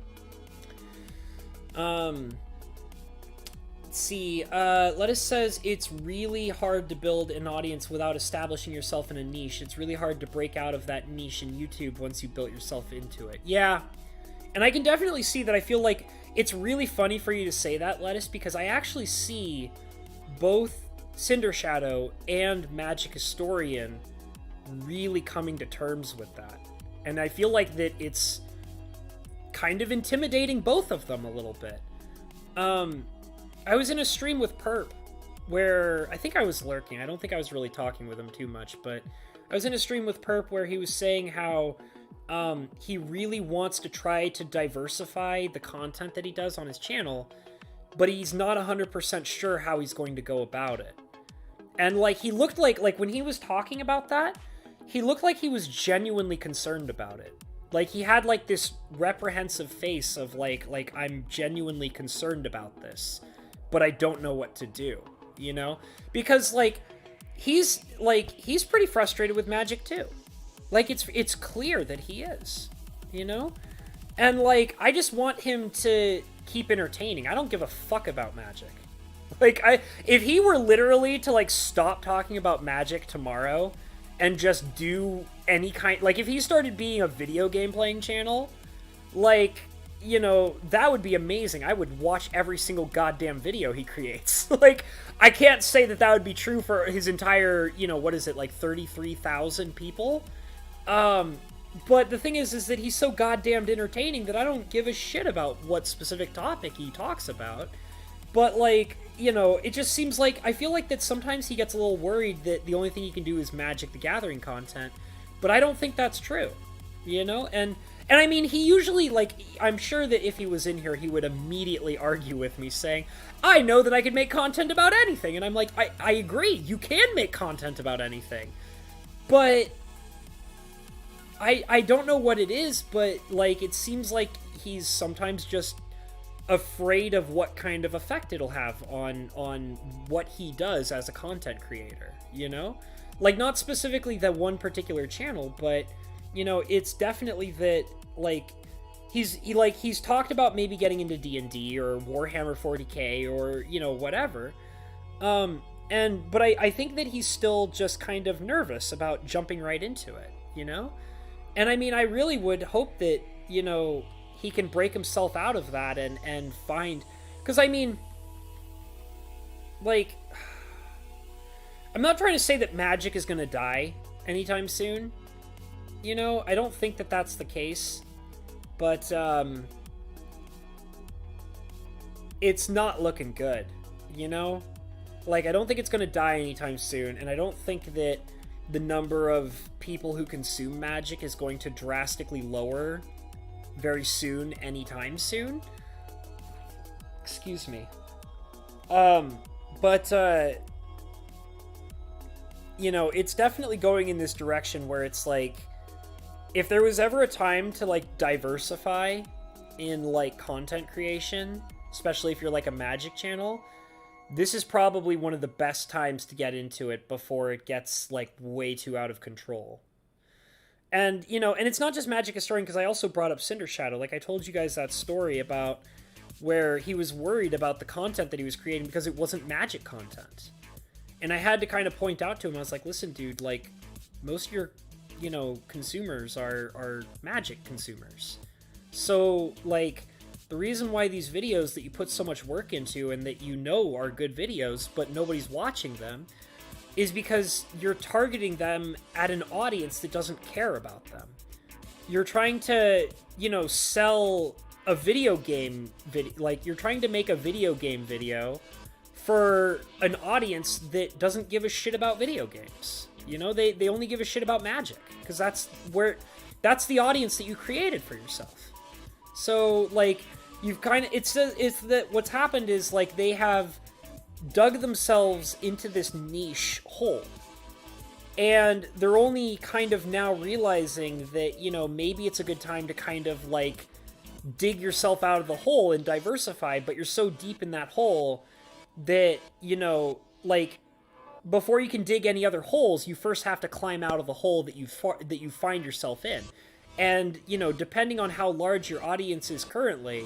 Let's see, Lettuce says, it's really hard to build an audience without establishing yourself in a niche. It's really hard to break out of that niche in YouTube once you built yourself into it. Yeah, and I can definitely see that. I feel like it's really funny for you to say that, Lettuce, because I actually see both Cinder Shadow and Magic Historian really coming to terms with that. And I feel like that it's kind of intimidating both of them a little bit. I was in a stream with Perp where I think I was lurking. I don't think I was really talking with him too much, but I was in a stream with Perp where he was saying how he really wants to try to diversify the content that he does on his channel but he's not 100% sure how he's going to go about it. And, like, he looked like when he was talking about that, he looked like he was genuinely concerned about it. Like, he had, like, this reprehensive face of, like, I'm genuinely concerned about this, but I don't know what to do, you know? Because, like, he's pretty frustrated with Magic, too. Like, it's clear that he is, you know? And, like, I just want him to keep entertaining. I don't give a fuck about Magic. Like, if he were literally to, like, stop talking about Magic tomorrow and just do any kind... Like, if he started being a video game playing channel, like, you know, that would be amazing. I would watch every single goddamn video he creates. Like, I can't say that that would be true for his entire, you know, what is it, like 33,000 people? But the thing is that he's so goddamn entertaining that I don't give a shit about what specific topic he talks about. But, like, you know, it just seems like, I feel like that sometimes he gets a little worried that the only thing he can do is Magic the Gathering content, but I don't think that's true, you know? And I mean, he usually, like, I'm sure that if he was in here, he would immediately argue with me saying, I know that I could make content about anything, and I'm like, I agree, you can make content about anything, but I don't know what it is, but, like, it seems like he's sometimes just afraid of what kind of effect it'll have on what he does as a content creator, you know? Like, not specifically that one particular channel, but, you know, it's definitely that, like, he's talked about maybe getting into D&D or Warhammer 40k or, you know, whatever. But I think that he's still just kind of nervous about jumping right into it, you know? And I mean, I really would hope that, you know, he can break himself out of that and find... Because, I mean, like, I'm not trying to say that Magic is going to die anytime soon. You know, I don't think that that's the case. But, it's not looking good, you know? Like, I don't think it's going to die anytime soon, and I don't think that the number of people who consume Magic is going to drastically lower very soon, anytime soon. Excuse me. You know, it's definitely going in this direction where it's like, if there was ever a time to, like, diversify in, like, content creation, especially if you're, like, a Magic channel, this is probably one of the best times to get into it before it gets, like, way too out of control. And, you know, and it's not just Magic Historian, because I also brought up Cinder Shadow. Like, I told you guys that story about where he was worried about the content that he was creating because it wasn't Magic content. And I had to kind of point out to him, I was like, listen, dude, like, most of your, you know, consumers are Magic consumers. So, like, the reason why these videos that you put so much work into and that you know are good videos, but nobody's watching them, is because you're targeting them at an audience that doesn't care about them. You're trying to, you know, sell a video game video, like, you're trying to make a video game video for an audience that doesn't give a shit about video games. You know, they only give a shit about Magic, because that's the audience that you created for yourself. So, like, you've kind of, it's that what's happened is, like, they have dug themselves into this niche hole, and they're only kind of now realizing that, you know, maybe it's a good time to kind of, like, dig yourself out of the hole and diversify, but you're so deep in that hole that, you know, like, before you can dig any other holes, you first have to climb out of the hole that you find yourself in. And, you know, depending on how large your audience is currently,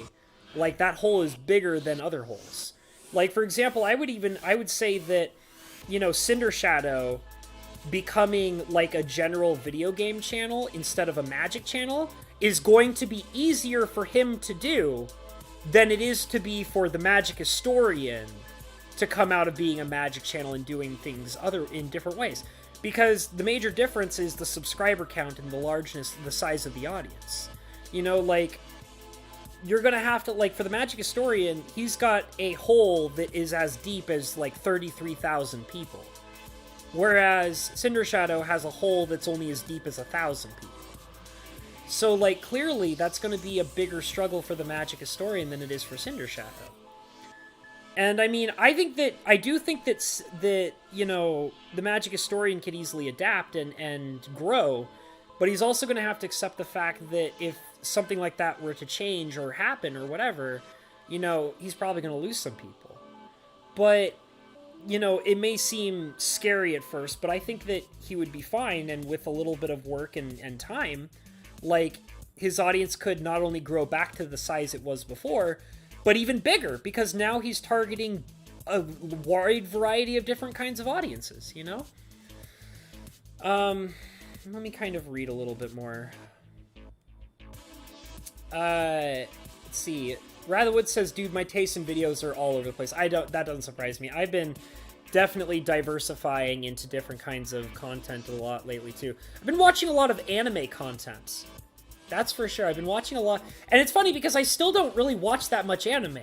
like, that hole is bigger than other holes. Like, for example, I would say that, you know, Cinder Shadow becoming, like, a general video game channel instead of a Magic channel is going to be easier for him to do than it is to be for the Magic Historian to come out of being a Magic channel and doing things in different ways. Because the major difference is the subscriber count and the largeness, the size of the audience. You know, like, you're gonna have to, like, for the Magic Historian, he's got a hole that is as deep as, like, 33,000 people. Whereas Cinder Shadow has a hole that's only as deep as 1,000 people. So, like, clearly that's gonna be a bigger struggle for the Magic Historian than it is for Cinder Shadow. And I mean, I do think that you know, the Magic historian can easily adapt and grow, but he's also going to have to accept the fact that if something like that were to change or happen or whatever, you know, he's probably going to lose some people. But, you know, it may seem scary at first, but I think that he would be fine, and with a little bit of work and time, like, his audience could not only grow back to the size it was before, but even bigger, because now he's targeting a wide variety of different kinds of audiences, you know? Let me kind of read a little bit more. Let's see. Ratherwood says, dude, my tastes in videos are all over the place. That doesn't surprise me. I've been definitely diversifying into different kinds of content a lot lately, too. I've been watching a lot of anime content. That's for sure. I've been watching a lot. And it's funny because I still don't really watch that much anime,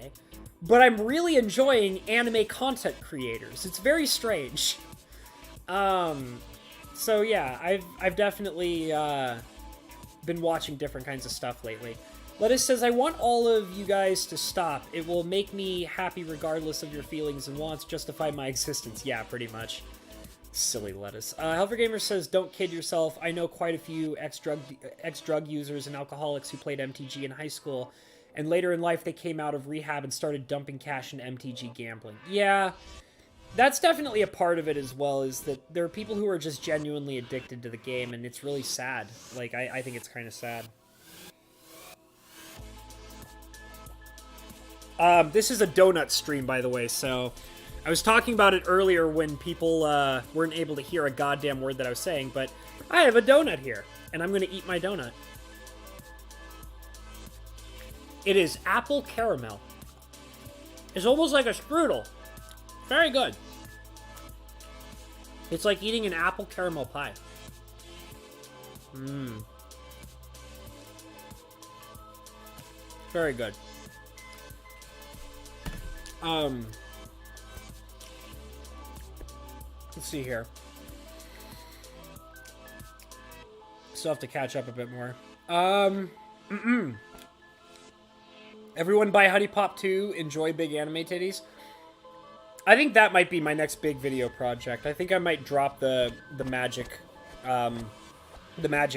but I'm really enjoying anime content creators. It's very strange. So yeah, I've definitely been watching different kinds of stuff lately. Lettuce says, I want all of you guys to stop. It will make me happy regardless of your feelings and wants, justify my existence. Yeah, pretty much. Silly Lettuce. Helver Gamer says, don't kid yourself. I know quite a few ex-drug users and alcoholics who played MTG in high school, and later in life they came out of rehab and started dumping cash in MTG gambling. Yeah, that's definitely a part of it as well, is that there are people who are just genuinely addicted to the game, and it's really sad. Like, I think it's kind of sad. This is a donut stream, by the way, so I was talking about it earlier when people weren't able to hear a goddamn word that I was saying, but I have a donut here, and I'm going to eat my donut. It is apple caramel. It's almost like a strudel. Very good. It's like eating an apple caramel pie. Mmm. Very good. Let's see here. Still have to catch up a bit more. Everyone buy Honey Pop 2. Enjoy big anime titties. I think that might be my next big video project. I think I might drop the magic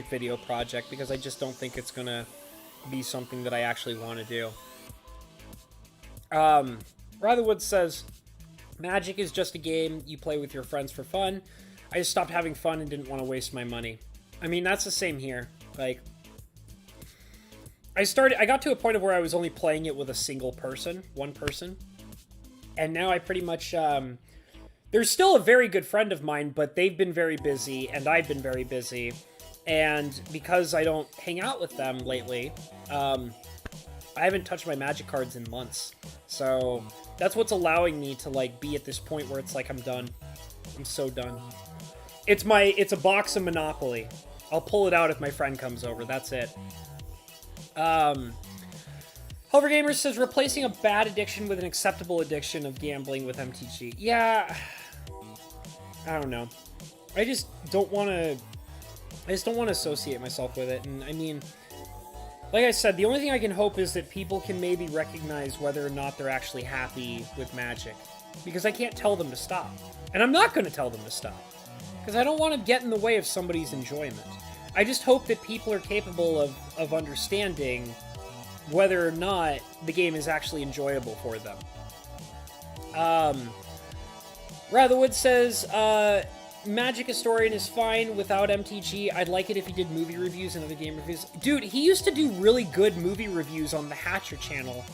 video project, because I just don't think it's gonna be something that I actually want to do. Ratherwood says, Magic is just a game you play with your friends for fun. I just stopped having fun and didn't want to waste my money. I mean, that's the same here. Like, I got to a point of where I was only playing it with a single person, one person. And now I pretty much, there's still a very good friend of mine, but they've been very busy and I've been very busy. And because I don't hang out with them lately, I haven't touched my Magic cards in months. So that's what's allowing me to, like, be at this point where it's like, I'm done. I'm so done. It's a box of Monopoly. I'll pull it out if my friend comes over. That's it. Hover Gamer says, replacing a bad addiction with an acceptable addiction of gambling with MTG. Yeah. I don't know. I just don't want to associate myself with it. And I mean, like I said, the only thing I can hope is that people can maybe recognize whether or not they're actually happy with Magic. Because I can't tell them to stop. And I'm not going to tell them to stop. Because I don't want to get in the way of somebody's enjoyment. I just hope that people are capable of understanding whether or not the game is actually enjoyable for them. Ratherwood says, Magic Historian is fine without MTG. I'd like it if he did movie reviews and other game reviews. Dude, he used to do really good movie reviews on the Hatcher channel.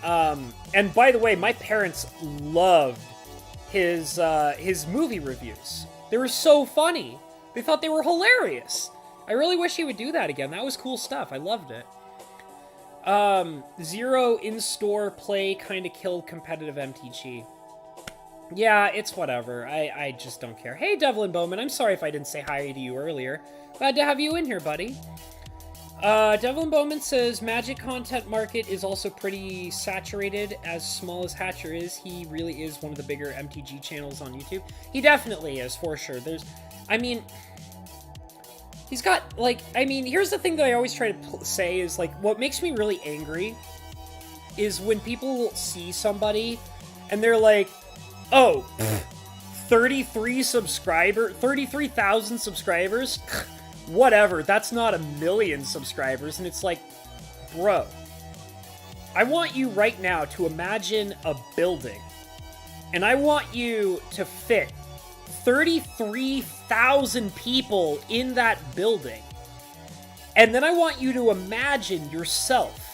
And by the way, my parents loved his movie reviews. They were so funny. They thought they were hilarious. I really wish he would do that again. That was cool stuff. I loved it. Zero in-store play kind of killed competitive MTG. Yeah, it's whatever. I just don't care. Hey, Devlin Bowman, I'm sorry if I didn't say hi to you earlier. Glad to have you in here, buddy. Devlin Bowman says, Magic content market is also pretty saturated. As small as Hatcher is, he really is one of the bigger MTG channels on YouTube. He definitely is, for sure. He's got, like, I mean, here's the thing that I always try to say is, like, what makes me really angry is when people see somebody and they're like, oh, 33,000 subscribers? Whatever, that's not 1 million subscribers. And it's like, bro, I want you right now to imagine a building, and I want you to fit 33,000 people in that building. And then I want you to imagine yourself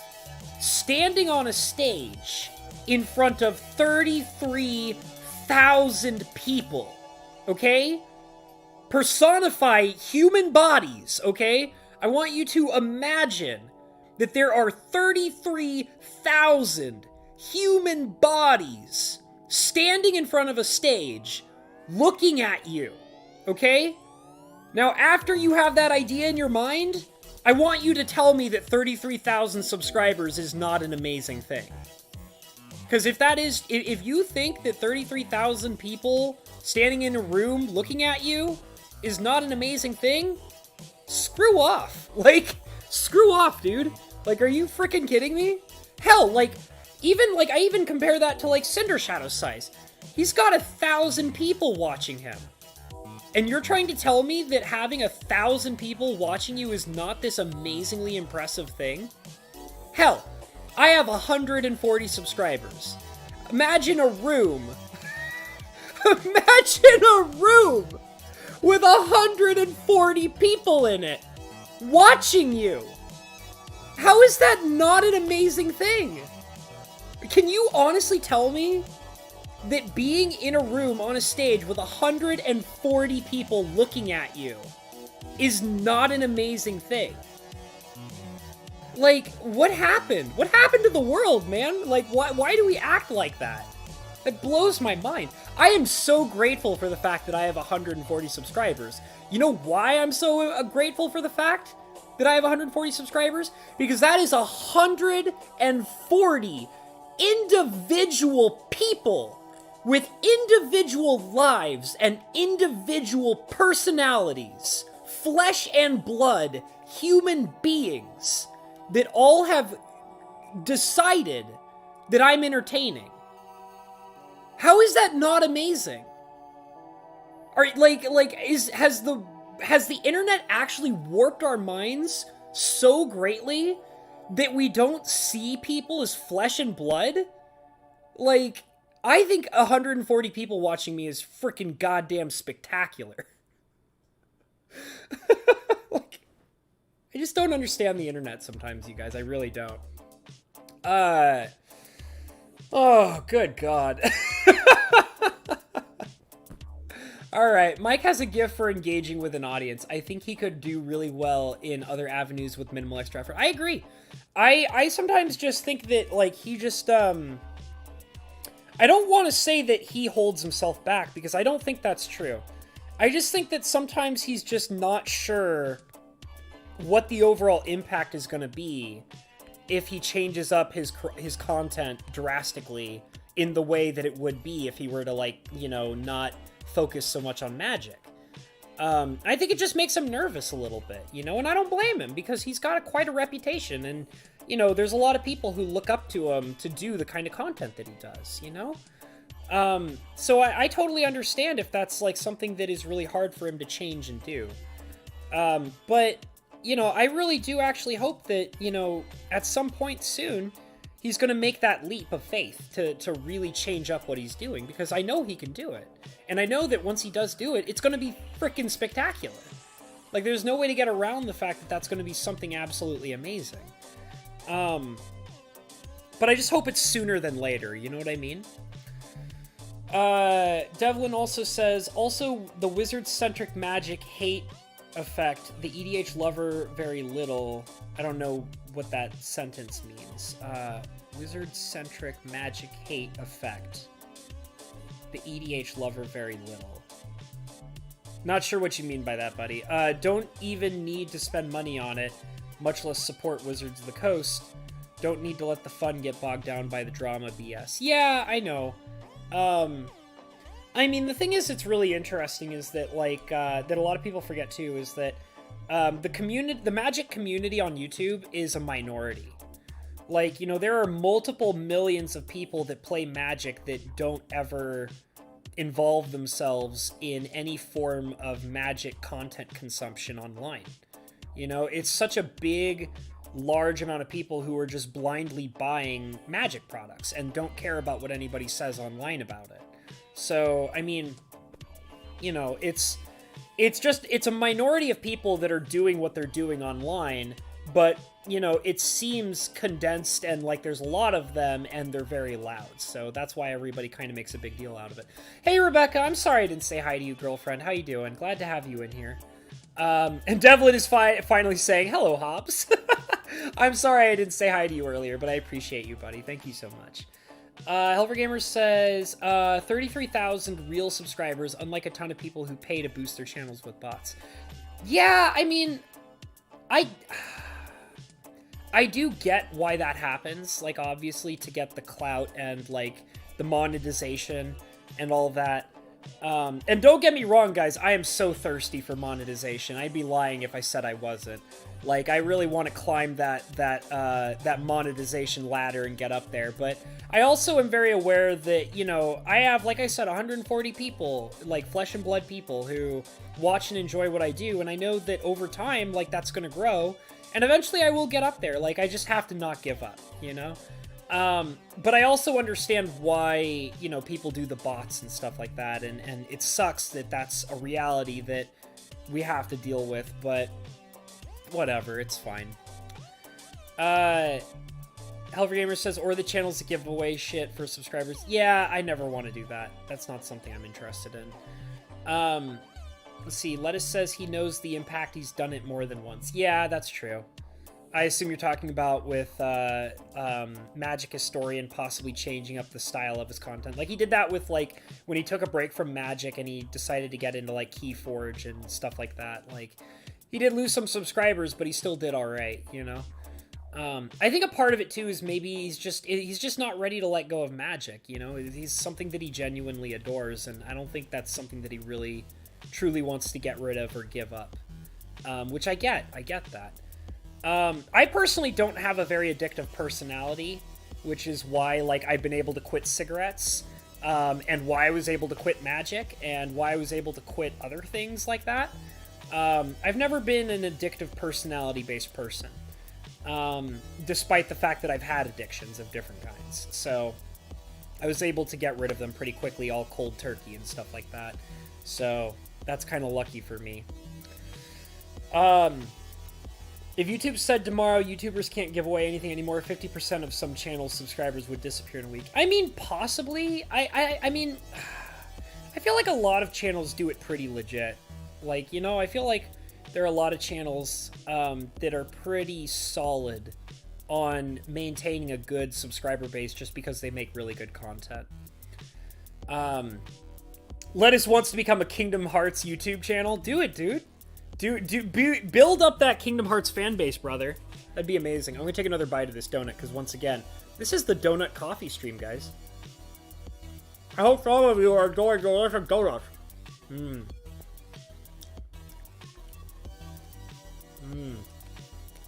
standing on a stage in front of 33,000 people, okay? Personify human bodies, okay? I want you to imagine that there are 33,000 human bodies standing in front of a stage looking at you, okay? Now, after you have that idea in your mind, I want you to tell me that 33,000 subscribers is not an amazing thing. Because if you think that 33,000 people standing in a room looking at you is not an amazing thing, screw off. Like, screw off, dude. Like, are you freaking kidding me? Hell, I even compare that to, Cinder Shadow's size. He's got 1,000 people watching him. And you're trying to tell me that having 1,000 people watching you is not this amazingly impressive thing? Hell, I have 140 subscribers. Imagine a room. Imagine a room with 140 people in it watching you. How is that not an amazing thing? Can you honestly tell me that being in a room on a stage with 140 people looking at you is not an amazing thing? Like, what happened? What happened to the world, man? Like, why do we act like that? It blows my mind. I am so grateful for the fact that I have 140 subscribers. You know why I'm so grateful for the fact that I have 140 subscribers? Because that is 140 individual people with individual lives and individual personalities, flesh and blood, human beings that all have decided that I'm entertaining. How is that not amazing? Has the internet actually warped our minds so greatly that we don't see people as flesh and blood? Like, I think 140 people watching me is freaking goddamn spectacular. I just don't understand the internet sometimes, you guys. I really don't. Oh, good God. Alright, Mike has a gift for engaging with an audience. I think he could do really well in other avenues with minimal extra effort. I agree. I sometimes just think that, he just, I don't want to say that he holds himself back, because I don't think that's true. I just think that sometimes he's just not sure what the overall impact is going to be if he changes up his content drastically in the way that it would be if he were to, not focus so much on Magic. I think it just makes him nervous a little bit, and I don't blame him, because he's got quite a reputation, and, there's a lot of people who look up to him to do the kind of content that he does, So I totally understand if that's, something that is really hard for him to change and do. But, I really do actually hope that, at some point soon, he's going to make that leap of faith to really change up what he's doing, because I know he can do it. And I know that once he does do it, it's going to be freaking spectacular. There's no way to get around the fact that that's going to be something absolutely amazing. But I just hope it's sooner than later, you know what I mean? Devlin also says, also the wizard-centric magic hate effect, the EDH lover very little. I don't know what that sentence means. Wizard-centric magic hate effect. The EDH lover very little. Not sure what you mean by that, buddy. Don't even need to spend money on it, much less support Wizards of the Coast. Don't need to let the fun get bogged down by the drama BS. Yeah, I know. I mean, the thing is, it's really interesting is that, that a lot of people forget too, is that the Magic community on YouTube is a minority. Like, you know, there are multiple millions of people that play Magic that don't ever involve themselves in any form of Magic content consumption online. You know, it's such a big, large amount of people who are just blindly buying Magic products and don't care about what anybody says online about it. So, I mean, you know, it's a minority of people that are doing what they're doing online, but, you know, it seems condensed and like there's a lot of them and they're very loud. So that's why everybody kind of makes a big deal out of it. Hey, Rebecca, I'm sorry I didn't say hi to you, girlfriend. How you doing? Glad to have you in here. And Devlin is finally saying, hello, Hobbs. I'm sorry I didn't say hi to you earlier, but I appreciate you, buddy. Thank you so much. Helver Gamer says, 33,000 real subscribers, unlike a ton of people who pay to boost their channels with bots. Yeah, I mean, I do get why that happens, like, obviously, to get the clout and, like, the monetization and all of that. And don't get me wrong, guys, I am so thirsty for monetization. I'd be lying if I said I wasn't. Like, I really want to climb that monetization ladder and get up there, but I also am very aware that, you know, I have, like I said, 140 people, like, flesh and blood people who watch and enjoy what I do, and I know that over time, like, that's gonna grow, and eventually I will get up there. Like, I just have to not give up, you know? But I also understand why, you know, people do the bots and stuff like that, and it sucks that that's a reality that we have to deal with, but whatever, it's fine. Helver Gamer says, or the channels that give away shit for subscribers. Yeah, I never want to do that. That's not something I'm interested in. Let's see, Lettuce says he knows the impact, he's done it more than once. Yeah, that's true. I assume you're talking about with Magic Historian possibly changing up the style of his content. Like, he did that with, like, when he took a break from Magic and he decided to get into, like, Keyforge and stuff like that. Like, he did lose some subscribers, but he still did all right, you know? I think a part of it, too, is maybe he's just not ready to let go of Magic, you know? He's something that he genuinely adores, and I don't think that's something that he really truly wants to get rid of or give up. Which I get that. I personally don't have a very addictive personality, which is why, like, I've been able to quit cigarettes, and why I was able to quit Magic, and why I was able to quit other things like that. I've never been an addictive personality-based person, despite the fact that I've had addictions of different kinds. So I was able to get rid of them pretty quickly, all cold turkey and stuff like that. So that's kind of lucky for me. If YouTube said tomorrow YouTubers can't give away anything anymore, 50% of some channel subscribers would disappear in a week. I mean, possibly. I mean, I feel like a lot of channels do it pretty legit. Like, you know, I feel like there are a lot of channels that are pretty solid on maintaining a good subscriber base just because they make really good content. Lettuce wants to become a Kingdom Hearts YouTube channel. Do it, dude. Build up that Kingdom Hearts fan base, brother. That'd be amazing. I'm gonna take another bite of this donut, because once again, this is the donut coffee stream, guys. I hope all of you are enjoying delicious donuts.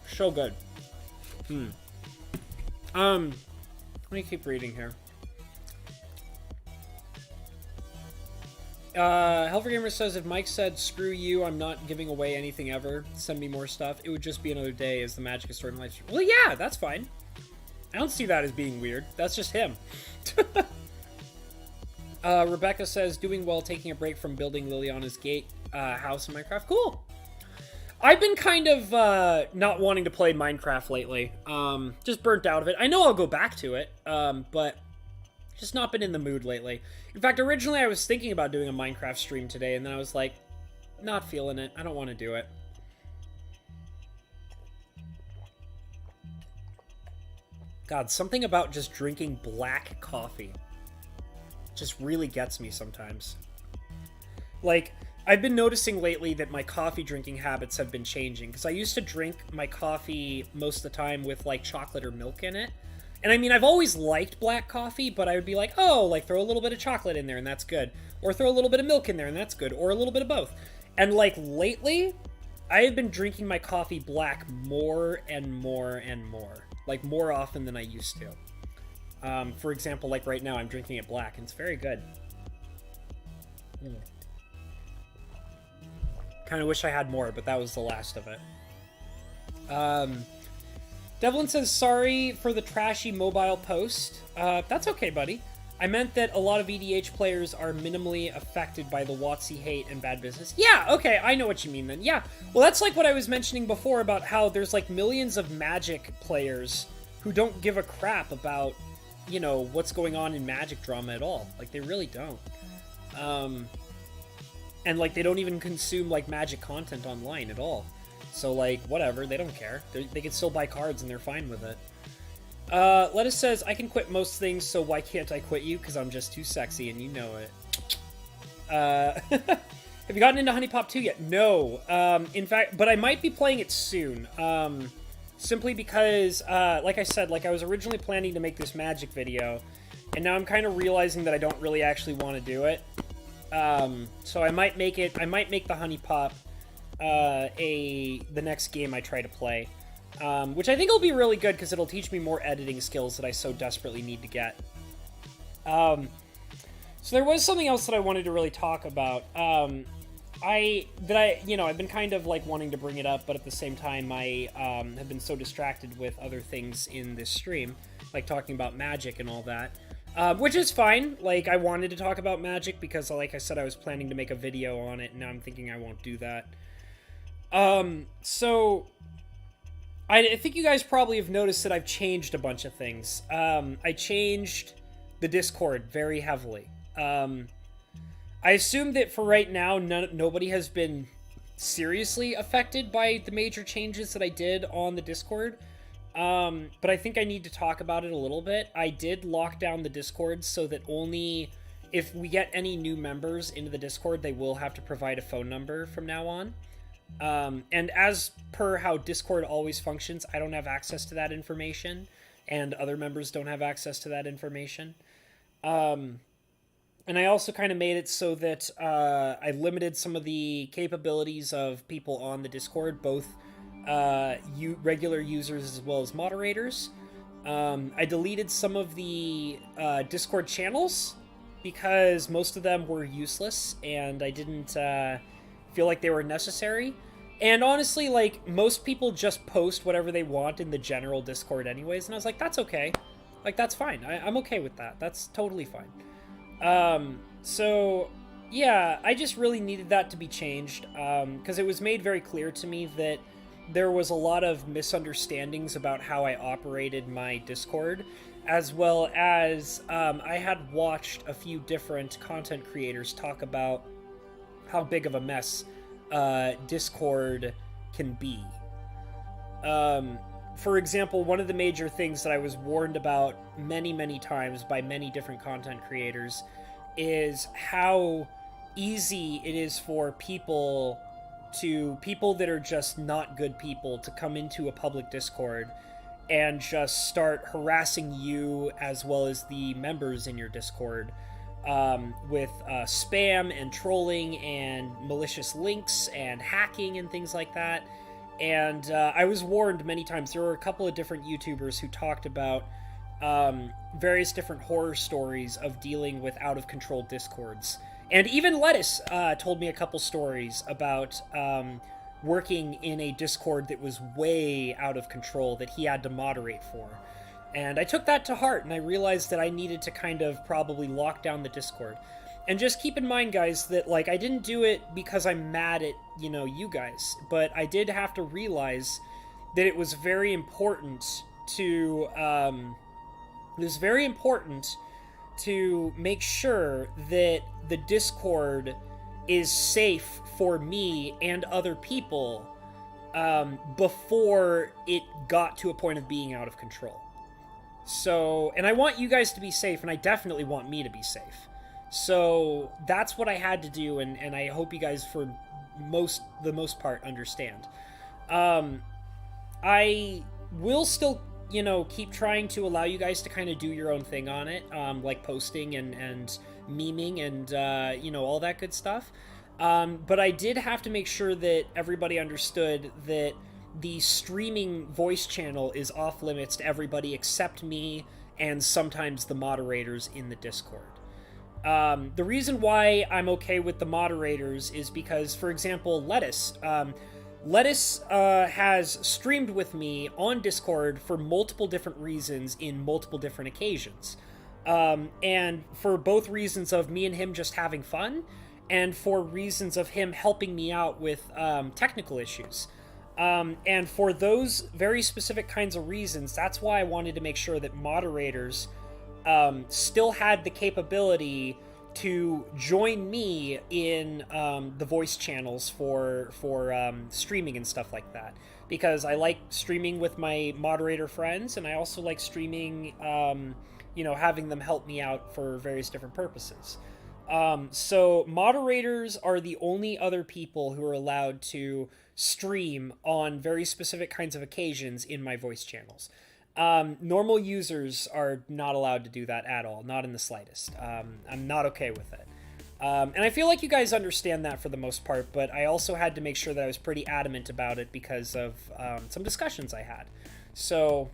So good. Let me keep reading here. Helver Gamer says, if Mike said, screw you, I'm not giving away anything ever, send me more stuff, it would just be another day as the Magic Historian live stream. Well, yeah, that's fine. I don't see that as being weird. That's just him. Rebecca says, doing well, taking a break from building Liliana's Gate house in Minecraft. Cool. I've been kind of not wanting to play Minecraft lately. Just burnt out of it. I know I'll go back to it, but just not been in the mood lately. In fact, originally I was thinking about doing a Minecraft stream today, and then I was like, not feeling it. I don't want to do it. God, something about just drinking black coffee just really gets me sometimes. Like, I've been noticing lately that my coffee drinking habits have been changing, because I used to drink my coffee most of the time with, like, chocolate or milk in it. And I mean, I've always liked black coffee, but I would be like, oh, like, throw a little bit of chocolate in there, and that's good. Or throw a little bit of milk in there, and that's good. Or a little bit of both. And, like, lately, I have been drinking my coffee black more and more and more. like more often than I used to. For example, like right now I'm drinking it black and it's very good. Kind of wish I had more, but that was the last of it. Devlin says, sorry for the trashy mobile post. That's okay, buddy. I meant that a lot of EDH players are minimally affected by the WotC hate and bad business. Yeah, okay, I know what you mean then. Yeah, well, that's like what I was mentioning before about how there's like millions of Magic players who don't give a crap about, you know, what's going on in Magic drama at all. Like, they really don't. And, like, they don't even consume, like, Magic content online at all. So, like, whatever, they don't care. They can still buy cards and they're fine with it. Lettuce says, I can quit most things, so why can't I quit you? Because I'm just too sexy and you know it. Have you gotten into Honey Pop 2 yet? No. In fact, but I might be playing it soon. Simply because, like I said, like I was originally planning to make this Magic video, and now I'm kind of realizing that I don't really actually want to do it. So I might make the Honey Pop, the next game I try to play. Which I think will be really good because it'll teach me more editing skills that I so desperately need to get. So there was something else that I wanted to really talk about. I've been kind of like wanting to bring it up, but at the same time I have been so distracted with other things in this stream, like talking about Magic and all that. Which is fine. Like, I wanted to talk about Magic because, like I said, I was planning to make a video on it, and now I'm thinking I won't do that. So I think you guys probably have noticed that I've changed a bunch of things. I changed the Discord very heavily. I assume that for right now, nobody has been seriously affected by the major changes that I did on the Discord. But I think I need to talk about it a little bit. I did lock down the Discord so that only if we get any new members into the Discord, they will have to provide a phone number from now on. And as per how Discord always functions, I don't have access to that information, and other members don't have access to that information. And I also kind of made it so that I limited some of the capabilities of people on the Discord, both regular users as well as moderators. I deleted some of the Discord channels because most of them were useless, and I didn't feel like they were necessary. And honestly, like, most people just post whatever they want in the general Discord anyways, and I was like, that's okay. Like, that's fine. I'm okay with that. That's totally fine. So, yeah, I just really needed that to be changed, because it was made very clear to me that there was a lot of misunderstandings about how I operated my Discord, as well as I had watched a few different content creators talk about how big of a mess Discord can be. For example, one of the major things that I was warned about many, many times by many different content creators is how easy it is for people that are just not good people to come into a public Discord and just start harassing you as well as the members in your Discord with spam and trolling and malicious links and hacking and things like that. And I was warned many times. There were a couple of different YouTubers who talked about various different horror stories of dealing with out-of-control Discords. And even Lettuce told me a couple stories about working in a Discord that was way out of control that he had to moderate for. And I took that to heart, and I realized that I needed to kind of probably lock down the Discord. And just keep in mind, guys, that, like, I didn't do it because I'm mad at, you guys. But I did have to realize that it was very important to, make sure that the Discord is safe for me and other people before it got to a point of being out of control. So, and I want you guys to be safe, and I definitely want me to be safe. So that's what I had to do, and I hope you guys, for the most part, understand. I will still, keep trying to allow you guys to kind of do your own thing on it, like posting and memeing and, all that good stuff. But I did have to make sure that everybody understood that the streaming voice channel is off limits to everybody except me and sometimes the moderators in the Discord. The reason why I'm okay with the moderators is because, for example, Lettuce has streamed with me on Discord for multiple different reasons in multiple different occasions. And for both reasons of me and him just having fun, and for reasons of him helping me out with technical issues. And for those very specific kinds of reasons, that's why I wanted to make sure that moderators still had the capability to join me in the voice channels for streaming and stuff like that. Because I like streaming with my moderator friends, and I also like streaming, having them help me out for various different purposes. So moderators are the only other people who are allowed to stream on very specific kinds of occasions in my voice channels. Normal users are not allowed to do that at all, not in the slightest. I'm not okay with it. And I feel like you guys understand that for the most part, but I also had to make sure that I was pretty adamant about it because of some discussions I had. So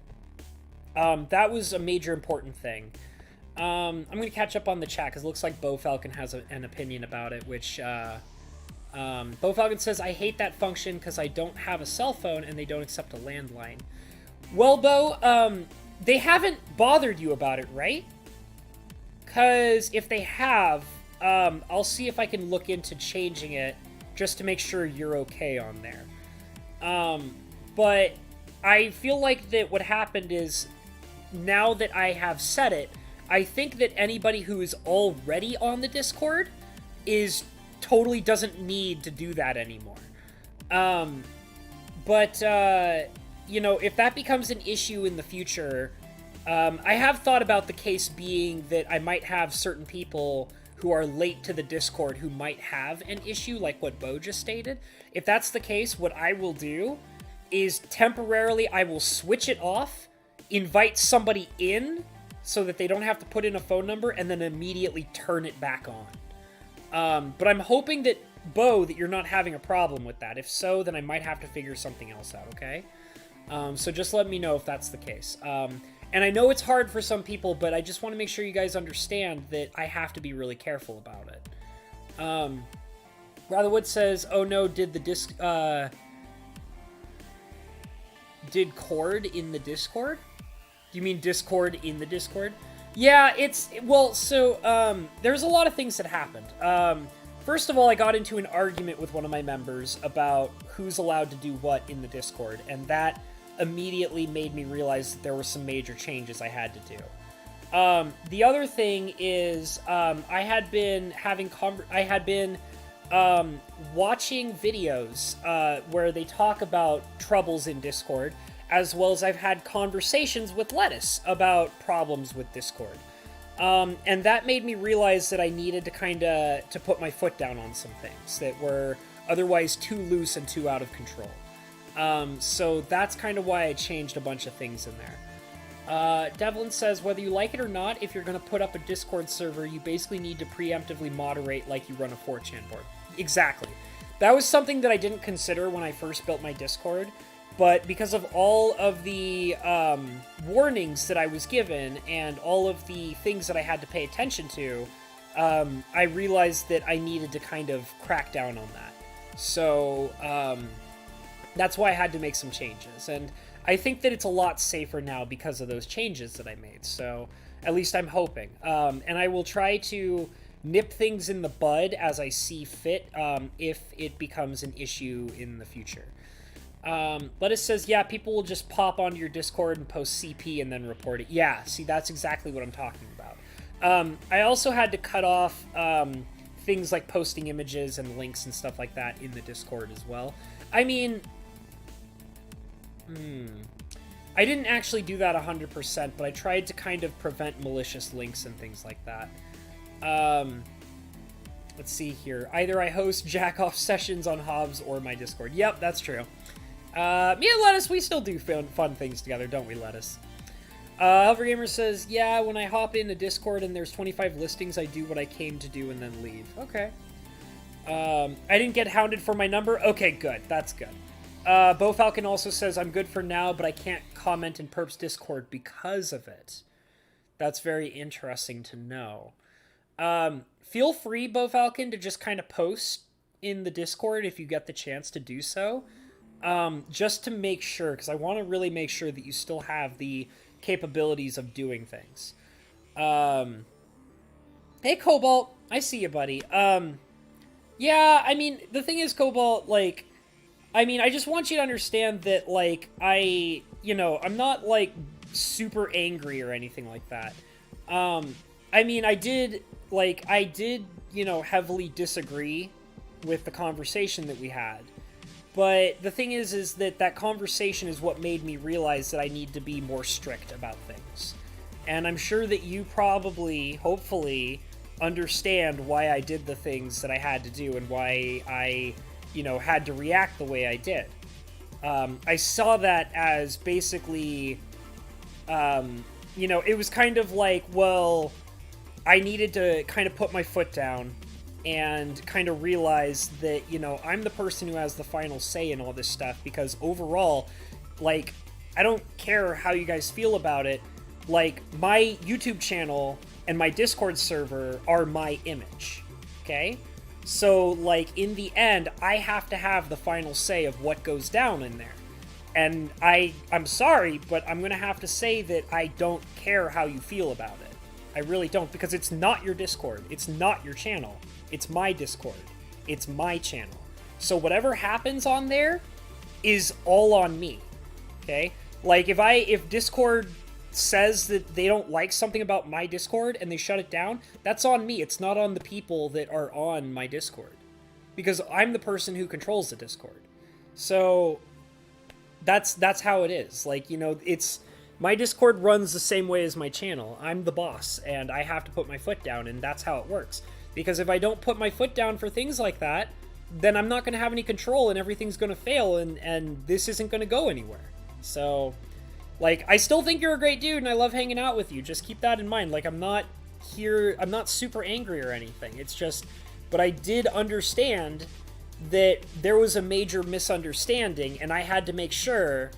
that was a major important thing. I'm going to catch up on the chat because it looks like Bo Falcon has an opinion about it, which Bo Falcon says, I hate that function because I don't have a cell phone and they don't accept a landline. Well, Bo, they haven't bothered you about it, right? Because if they have, I'll see if I can look into changing it just to make sure you're okay on there. But I feel like that what happened is, now that I have said it, I think that anybody who is already on the Discord totally doesn't need to do that anymore. If that becomes an issue in the future, I have thought about the case being that I might have certain people who are late to the Discord who might have an issue, like what Bo just stated. If that's the case, what I will do is temporarily I will switch it off, invite somebody in so that they don't have to put in a phone number, and then immediately turn it back on. But I'm hoping that, Bo, that you're not having a problem with that. If so, then I might have to figure something else out, okay? So just let me know if that's the case. And I know it's hard for some people, but I just want to make sure you guys understand that I have to be really careful about it. Rotherwood says, oh no, did Cord in the Discord? Do you mean Discord in the Discord? Yeah, there's a lot of things that happened. First of all, I got into an argument with one of my members about who's allowed to do what in the Discord, and that immediately made me realize that there were some major changes I had to do. The other thing is, I had been watching videos where they talk about troubles in Discord, as well as I've had conversations with Lettuce about problems with Discord. And that made me realize that I needed to put my foot down on some things that were otherwise too loose and too out of control. So that's kind of why I changed a bunch of things in there. Devlin says, whether you like it or not, if you're going to put up a Discord server, you basically need to preemptively moderate like you run a 4chan board. Exactly. That was something that I didn't consider when I first built my Discord, but because of all of the warnings that I was given and all of the things that I had to pay attention to, I realized that I needed to kind of crack down on that. So that's why I had to make some changes. And I think that it's a lot safer now because of those changes that I made. So at least I'm hoping. And I will try to nip things in the bud as I see fit if it becomes an issue in the future. Lettuce says, yeah, people will just pop onto your Discord and post CP and then report it. Yeah, see, that's exactly what I'm talking about. I also had to cut off things like posting images and links and stuff like that in the Discord as well. I mean, I didn't actually do that 100%, but I tried to kind of prevent malicious links and things like that. Let's see here. Either I host jack-off sessions on Hobbs or my Discord. Yep, that's true. Me and Lettuce, we still do fun things together, don't we, Lettuce? Hovergamer says, yeah, when I hop into Discord and there's 25 listings, I do what I came to do and then leave. Okay. I didn't get hounded for my number? Okay, good. That's good. Bo Falcon also says, I'm good for now, but I can't comment in Perp's Discord because of it. That's very interesting to know. Feel free, Bo Falcon, to just kind of post in the Discord if you get the chance to do so. Just to make sure, because I want to really make sure that you still have the capabilities of doing things. Hey, Cobalt. I see you, buddy. Yeah, I mean, the thing is, Cobalt, like, I mean, I just want you to understand that, like, I'm not, like, super angry or anything like that. I mean, I did, heavily disagree with the conversation that we had. But the thing is that conversation is what made me realize that I need to be more strict about things. And I'm sure that you probably, hopefully, understand why I did the things that I had to do and why I, had to react the way I did. I saw that as basically, it was kind of like, well, I needed to kind of put my foot down and kind of realize that, I'm the person who has the final say in all this stuff, because overall, like, I don't care how you guys feel about it. Like, my YouTube channel and my Discord server are my image, okay? So, like, in the end, I have to have the final say of what goes down in there. And I'm sorry, but I'm gonna have to say that I don't care how you feel about it. I really don't, because it's not your Discord. It's not your channel. It's my Discord. It's my channel. So whatever happens on there is all on me, okay? Like, if Discord says that they don't like something about my Discord and they shut it down, that's on me. It's not on the people that are on my Discord, because I'm the person who controls the Discord. So that's how it is. Like, it's my Discord runs the same way as my channel. I'm the boss and I have to put my foot down, and that's how it works. Because if I don't put my foot down for things like that, then I'm not going to have any control and everything's going to fail, and this isn't going to go anywhere. So, like, I still think you're a great dude and I love hanging out with you. Just keep that in mind. Like, I'm not super angry or anything. It's just, but I did understand that there was a major misunderstanding, and I had to make sure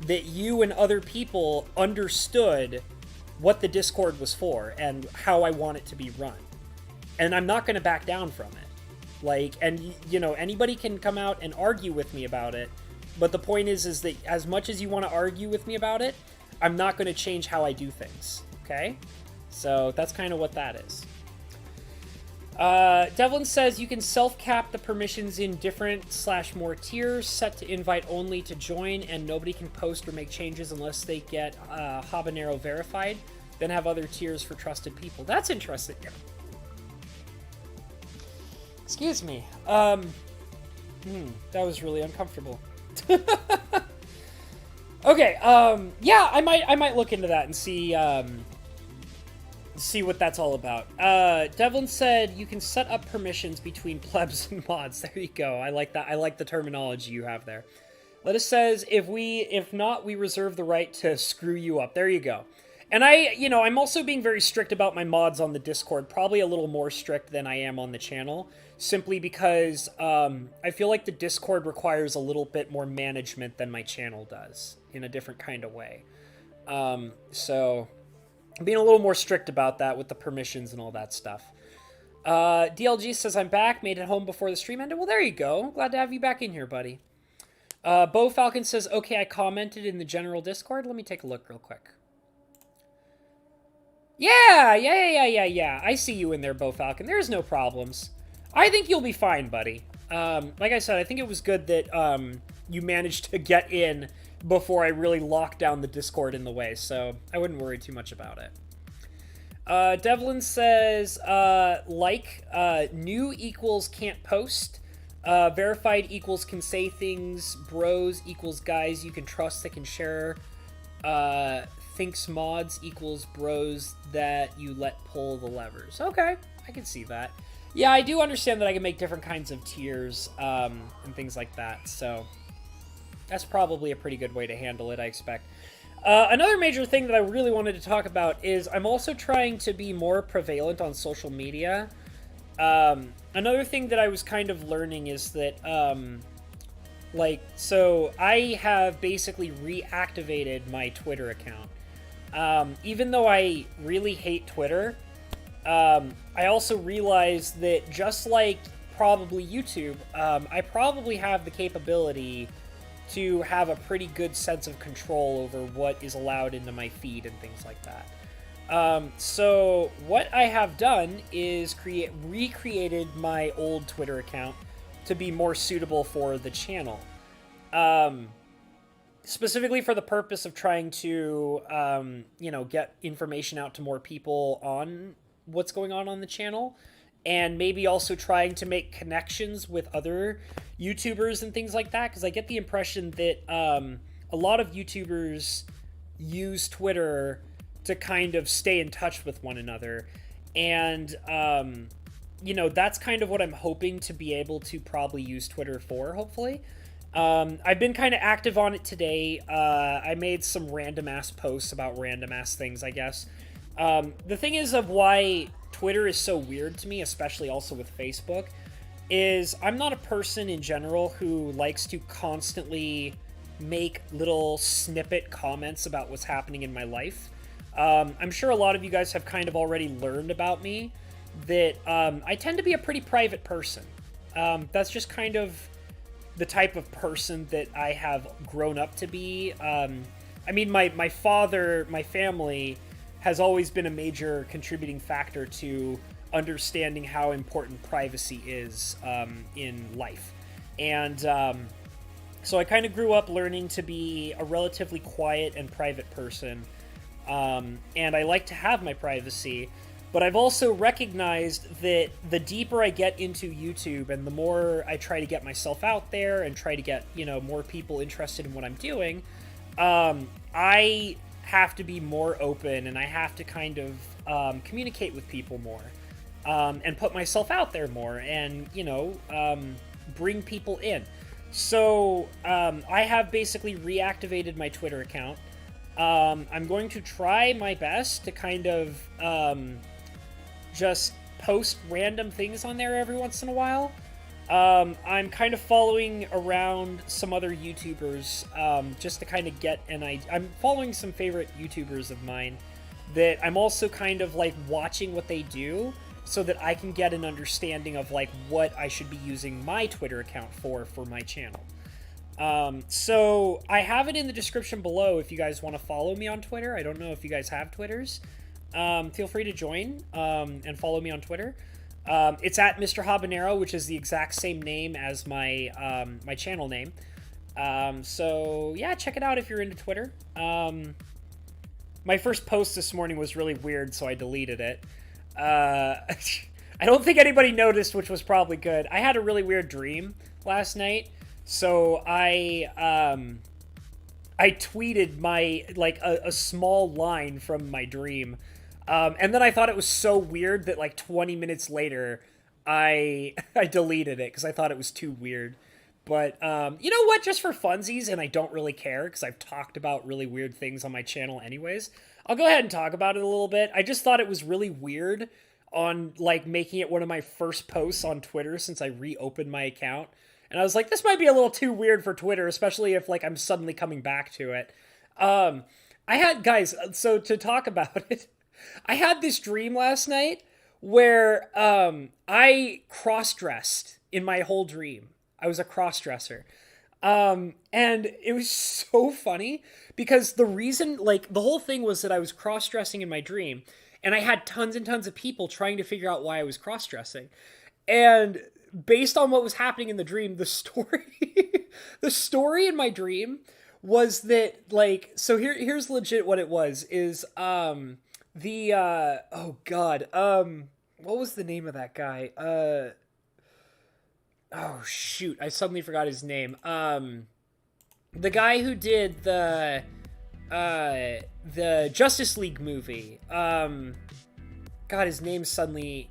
that you and other people understood what the Discord was for and how I want it to be run. And I'm not going to back down from it. Like, and, anybody can come out and argue with me about it, but the point is that as much as you want to argue with me about it, I'm not going to change how I do things, okay? So that's kind of what that is. Devlin says you can self-cap the permissions in different/more tiers, set to invite only to join, and nobody can post or make changes unless they get Habanero verified, then have other tiers for trusted people. That's interesting. Excuse me. That was really uncomfortable. Okay, yeah, I might look into that and see what that's all about. Devlin said you can set up permissions between plebs and mods. There you go. I like that. I like the terminology you have there. Lettuce says, if not, we reserve the right to screw you up. There you go. And I'm also being very strict about my mods on the Discord, probably a little more strict than I am on the channel, simply because I feel like the Discord requires a little bit more management than my channel does, in a different kind of way. So I'm being a little more strict about that with the permissions and all that stuff. DLG says, I'm back, made it home before the stream ended. Well, there you go. Glad to have you back in here, buddy. Bo Falcon says, okay, I commented in the general Discord. Let me take a look real quick. Yeah. I see you in there, Bo Falcon. There's no problems. I think you'll be fine, buddy. Like I said, I think it was good that you managed to get in before I really locked down the Discord in the way, so I wouldn't worry too much about it. Devlin says, new equals can't post, verified equals can say things, bros equals guys you can trust that can share, thinks mods equals bros that you let pull the levers. Okay, I can see that. Yeah, I do understand that I can make different kinds of tiers, and things like that, so that's probably a pretty good way to handle it, I expect. Another major thing that I really wanted to talk about is I'm also trying to be more prevalent on social media. Another thing that I was kind of learning is that So I have basically reactivated my Twitter account. Even though I really hate Twitter, I also realized that just like probably YouTube, I probably have the capability to have a pretty good sense of control over what is allowed into my feed and things like that. So what I have done is recreated my old Twitter account to be more suitable for the channel. Specifically for the purpose of trying to, get information out to more people on what's going on the channel, and maybe also trying to make connections with other YouTubers and things like that, because I get the impression that a lot of YouTubers use Twitter to kind of stay in touch with one another, and that's kind of what I'm hoping to be able to probably use Twitter for, hopefully. I've been kind of active on it today. I made some random ass posts about random ass things, I guess. The thing is of why Twitter is so weird to me, especially also with Facebook, is I'm not a person in general who likes to constantly make little snippet comments about what's happening in my life. I'm sure a lot of you guys have kind of already learned about me that I tend to be a pretty private person. That's just kind of the type of person that I have grown up to be. My father, my family, has always been a major contributing factor to understanding how important privacy is in life. And so I kind of grew up learning to be a relatively quiet and private person. And I like to have my privacy, but I've also recognized that the deeper I get into YouTube and the more I try to get myself out there and try to get, more people interested in what I'm doing, I have to be more open, and I have to kind of communicate with people more, and put myself out there more, and, bring people in. So I have basically reactivated my Twitter account. I'm going to try my best to kind of just post random things on there every once in a while. I'm kind of following around some other YouTubers just to kind of get an idea. I'm following some favorite YouTubers of mine that I'm also kind of like watching what they do so that I can get an understanding of like what I should be using my Twitter account for my channel. So I have it in the description below if you guys want to follow me on Twitter. I don't know if you guys have Twitters. Feel free to join and follow me on Twitter. It's at Mr. Habanero, which is the exact same name as my my channel name. So yeah, check it out if you're into Twitter. My first post this morning was really weird, so I deleted it. I don't think anybody noticed, which was probably good. I had a really weird dream last night, so I tweeted my a small line from my dream. And then I thought it was so weird that like 20 minutes later, I deleted it because I thought it was too weird. But you know what? Just for funsies, and I don't really care because I've talked about really weird things on my channel anyways. I'll go ahead and talk about it a little bit. I just thought it was really weird on like making it one of my first posts on Twitter since I reopened my account. And I was like, this might be a little too weird for Twitter, especially if like I'm suddenly coming back to it. I had, guys, so to talk about it, I had this dream last night where I cross-dressed in my whole dream. I was a cross-dresser. And it was so funny because the reason, like, the whole thing was that I was cross-dressing in my dream, and I had tons and tons of people trying to figure out why I was cross-dressing. And based on what was happening in the dream, the story in my dream was that, like, so here's legit what it was, is, oh god, what was the name of that guy? Oh shoot, I suddenly forgot his name. The guy who did the Justice League movie. God, his name suddenly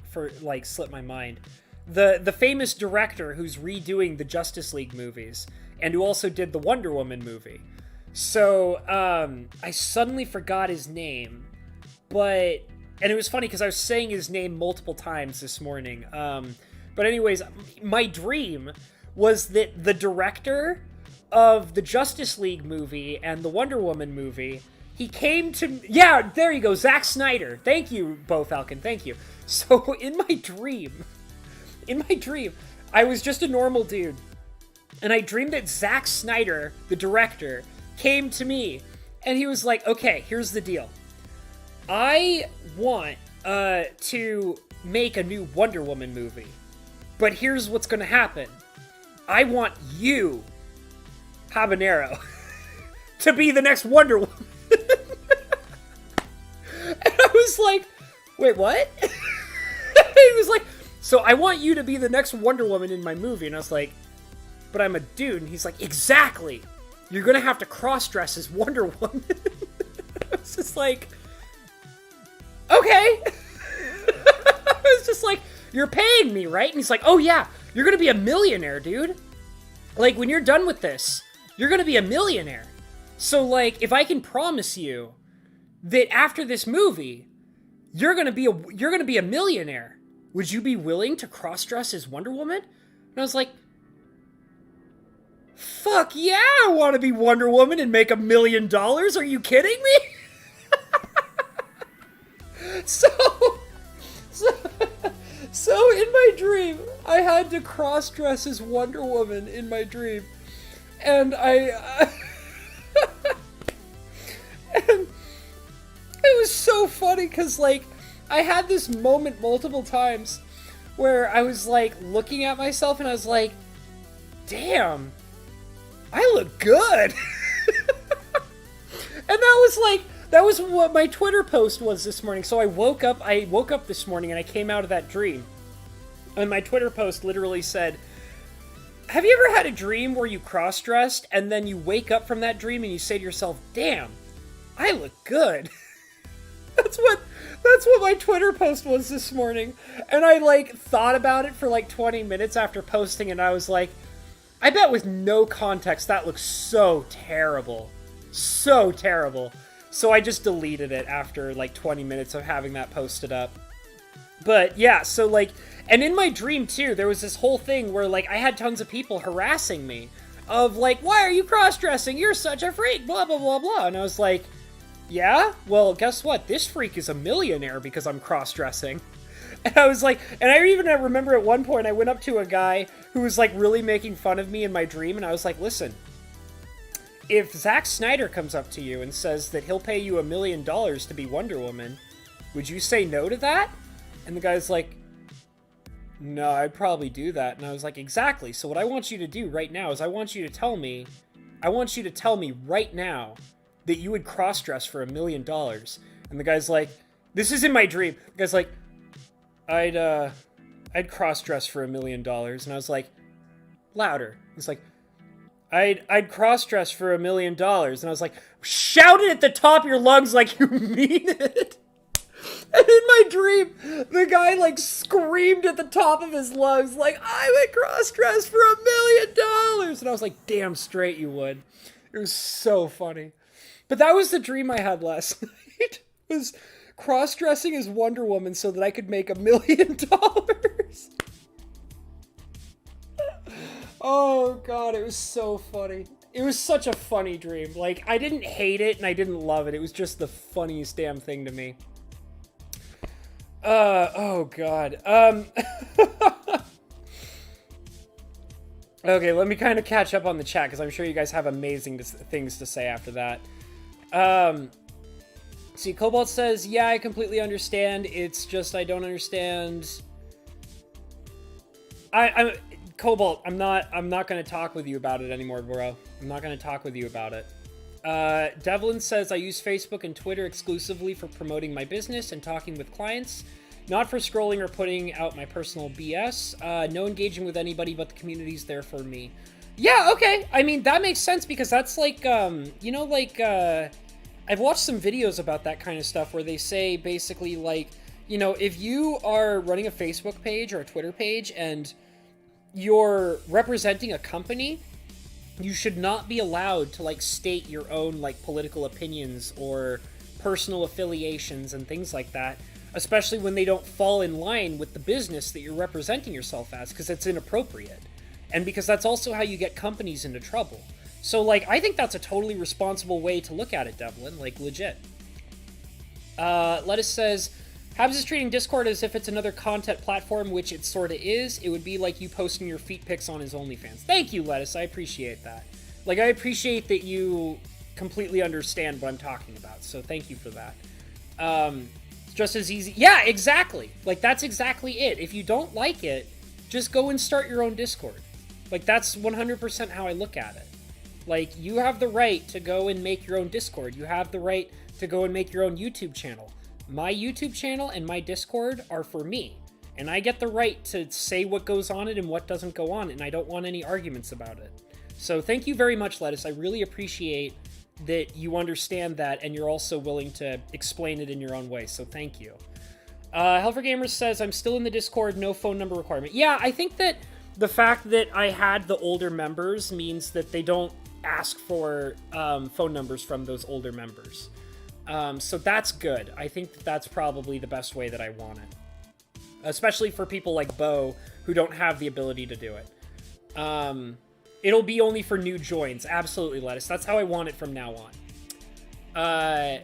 slipped my mind. The famous director who's redoing the Justice League movies and who also did the Wonder Woman movie. So, I suddenly forgot his name, and it was funny because I was saying his name multiple times this morning. But anyways, my dream was that the director of the Justice League movie and the Wonder Woman movie, he came to... Yeah, there you go, Zack Snyder. Thank you, Bo Falcon, thank you. So, in my dream, I was just a normal dude. And I dreamed that Zack Snyder, the director, came to me. And he was like, okay, here's the deal. I want to make a new Wonder Woman movie. But here's what's going to happen. I want you, Habanero, to be the next Wonder Woman. And I was like, wait, what? He was like, so I want you to be the next Wonder Woman in my movie. And I was like, but I'm a dude. And he's like, exactly. You're going to have to cross-dress as Wonder Woman. I was just like, okay. I was just like, you're paying me, right? And he's like, oh yeah, you're going to be a millionaire, dude. Like, when you're done with this, you're going to be a millionaire. So, like, if I can promise you that after this movie, you're going to be a millionaire, would you be willing to cross-dress as Wonder Woman? And I was like, fuck yeah, I want to be Wonder Woman and make $1 million. Are you kidding me? So in my dream, I had to cross-dress as Wonder Woman in my dream. And and it was so funny because, like, I had this moment multiple times where I was, like, looking at myself and I was like, damn, I look good. And that was what my Twitter post was this morning. So I woke up this morning and I came out of that dream. And my Twitter post literally said, have you ever had a dream where you cross-dressed and then you wake up from that dream and you say to yourself, damn, I look good. That's what my Twitter post was this morning. And I, like, thought about it for like 20 minutes after posting, and I was like, I bet with no context that looks so terrible. So terrible. So I just deleted it after like 20 minutes of having that posted up. But yeah, so like, and in my dream too, there was this whole thing where like I had tons of people harassing me of like, why are you cross-dressing? You're such a freak, blah, blah, blah, blah. And I was like, yeah, well, guess what? This freak is a millionaire because I'm cross-dressing. And I was like, and I even remember at one point I went up to a guy who was like really making fun of me in my dream. And I was like, listen, if Zack Snyder comes up to you and says that he'll pay you $1 million to be Wonder Woman, would you say no to that? And the guy's like, no, I'd probably do that. And I was like, exactly. So what I want you to do right now is I want you to tell me right now that you would cross-dress for $1 million. And the guy's like, this is in my dream. The guy's like, I'd cross-dress for $1 million. And I was like, louder. He's like, I'd cross-dress for $1 million. And I was like, shout it at the top of your lungs like you mean it. And in my dream, the guy, like, screamed at the top of his lungs, like, I would cross-dress for $1 million. And I was like, damn straight you would. It was so funny. But that was the dream I had last night. Was cross-dressing as Wonder Woman so that I could make $1 million. Oh, God, it was so funny. It was such a funny dream. Like, I didn't hate it and I didn't love it. It was just the funniest damn thing to me. Oh, God. Okay, let me kind of catch up on the chat, because I'm sure you guys have amazing things to say after that. See, Cobalt says, yeah, I completely understand. It's just I don't understand. Cobalt, I'm not going to talk with you about it anymore, bro. I'm not going to talk with you about it. Devlin says, I use Facebook and Twitter exclusively for promoting my business and talking with clients, not for scrolling or putting out my personal BS. No engaging with anybody, but the community's there for me. Yeah, okay. I mean, that makes sense, because that's like, you know, like, I've watched some videos about that kind of stuff where they say basically like, you know, if you are running a Facebook page or a Twitter page and you're representing a company, you should not be allowed to like state your own like political opinions or personal affiliations and things like that, especially when they don't fall in line with the business that you're representing yourself as, because it's inappropriate. And because that's also how you get companies into trouble. So, like, I think that's a totally responsible way to look at it, Devlin. Like, legit. Lettuce says, Habs is treating Discord as if it's another content platform, which it sort of is. It would be like you posting your feet pics on his OnlyFans. Thank you, Lettuce. I appreciate that. Like, I appreciate that you completely understand what I'm talking about. So thank you for that. It's just as easy. Yeah, exactly. Like, that's exactly it. If you don't like it, just go and start your own Discord. Like, that's 100% how I look at it. Like, you have the right to go and make your own Discord. You have the right to go and make your own YouTube channel. My YouTube channel and my Discord are for me. And I get the right to say what goes on it and what doesn't go on it, and I don't want any arguments about it. So thank you very much, Lettuce. I really appreciate that you understand that, and you're also willing to explain it in your own way, so thank you. Helfer Gamers says, I'm still in the Discord, no phone number requirement. Yeah, I think that the fact that I had the older members means that they don't ask for phone numbers from those older members. So that's good. I think that that's probably the best way that I want it. Especially for people like Bo, who don't have the ability to do it. It'll be only for new joins. Absolutely, Lettuce. That's how I want it from now on.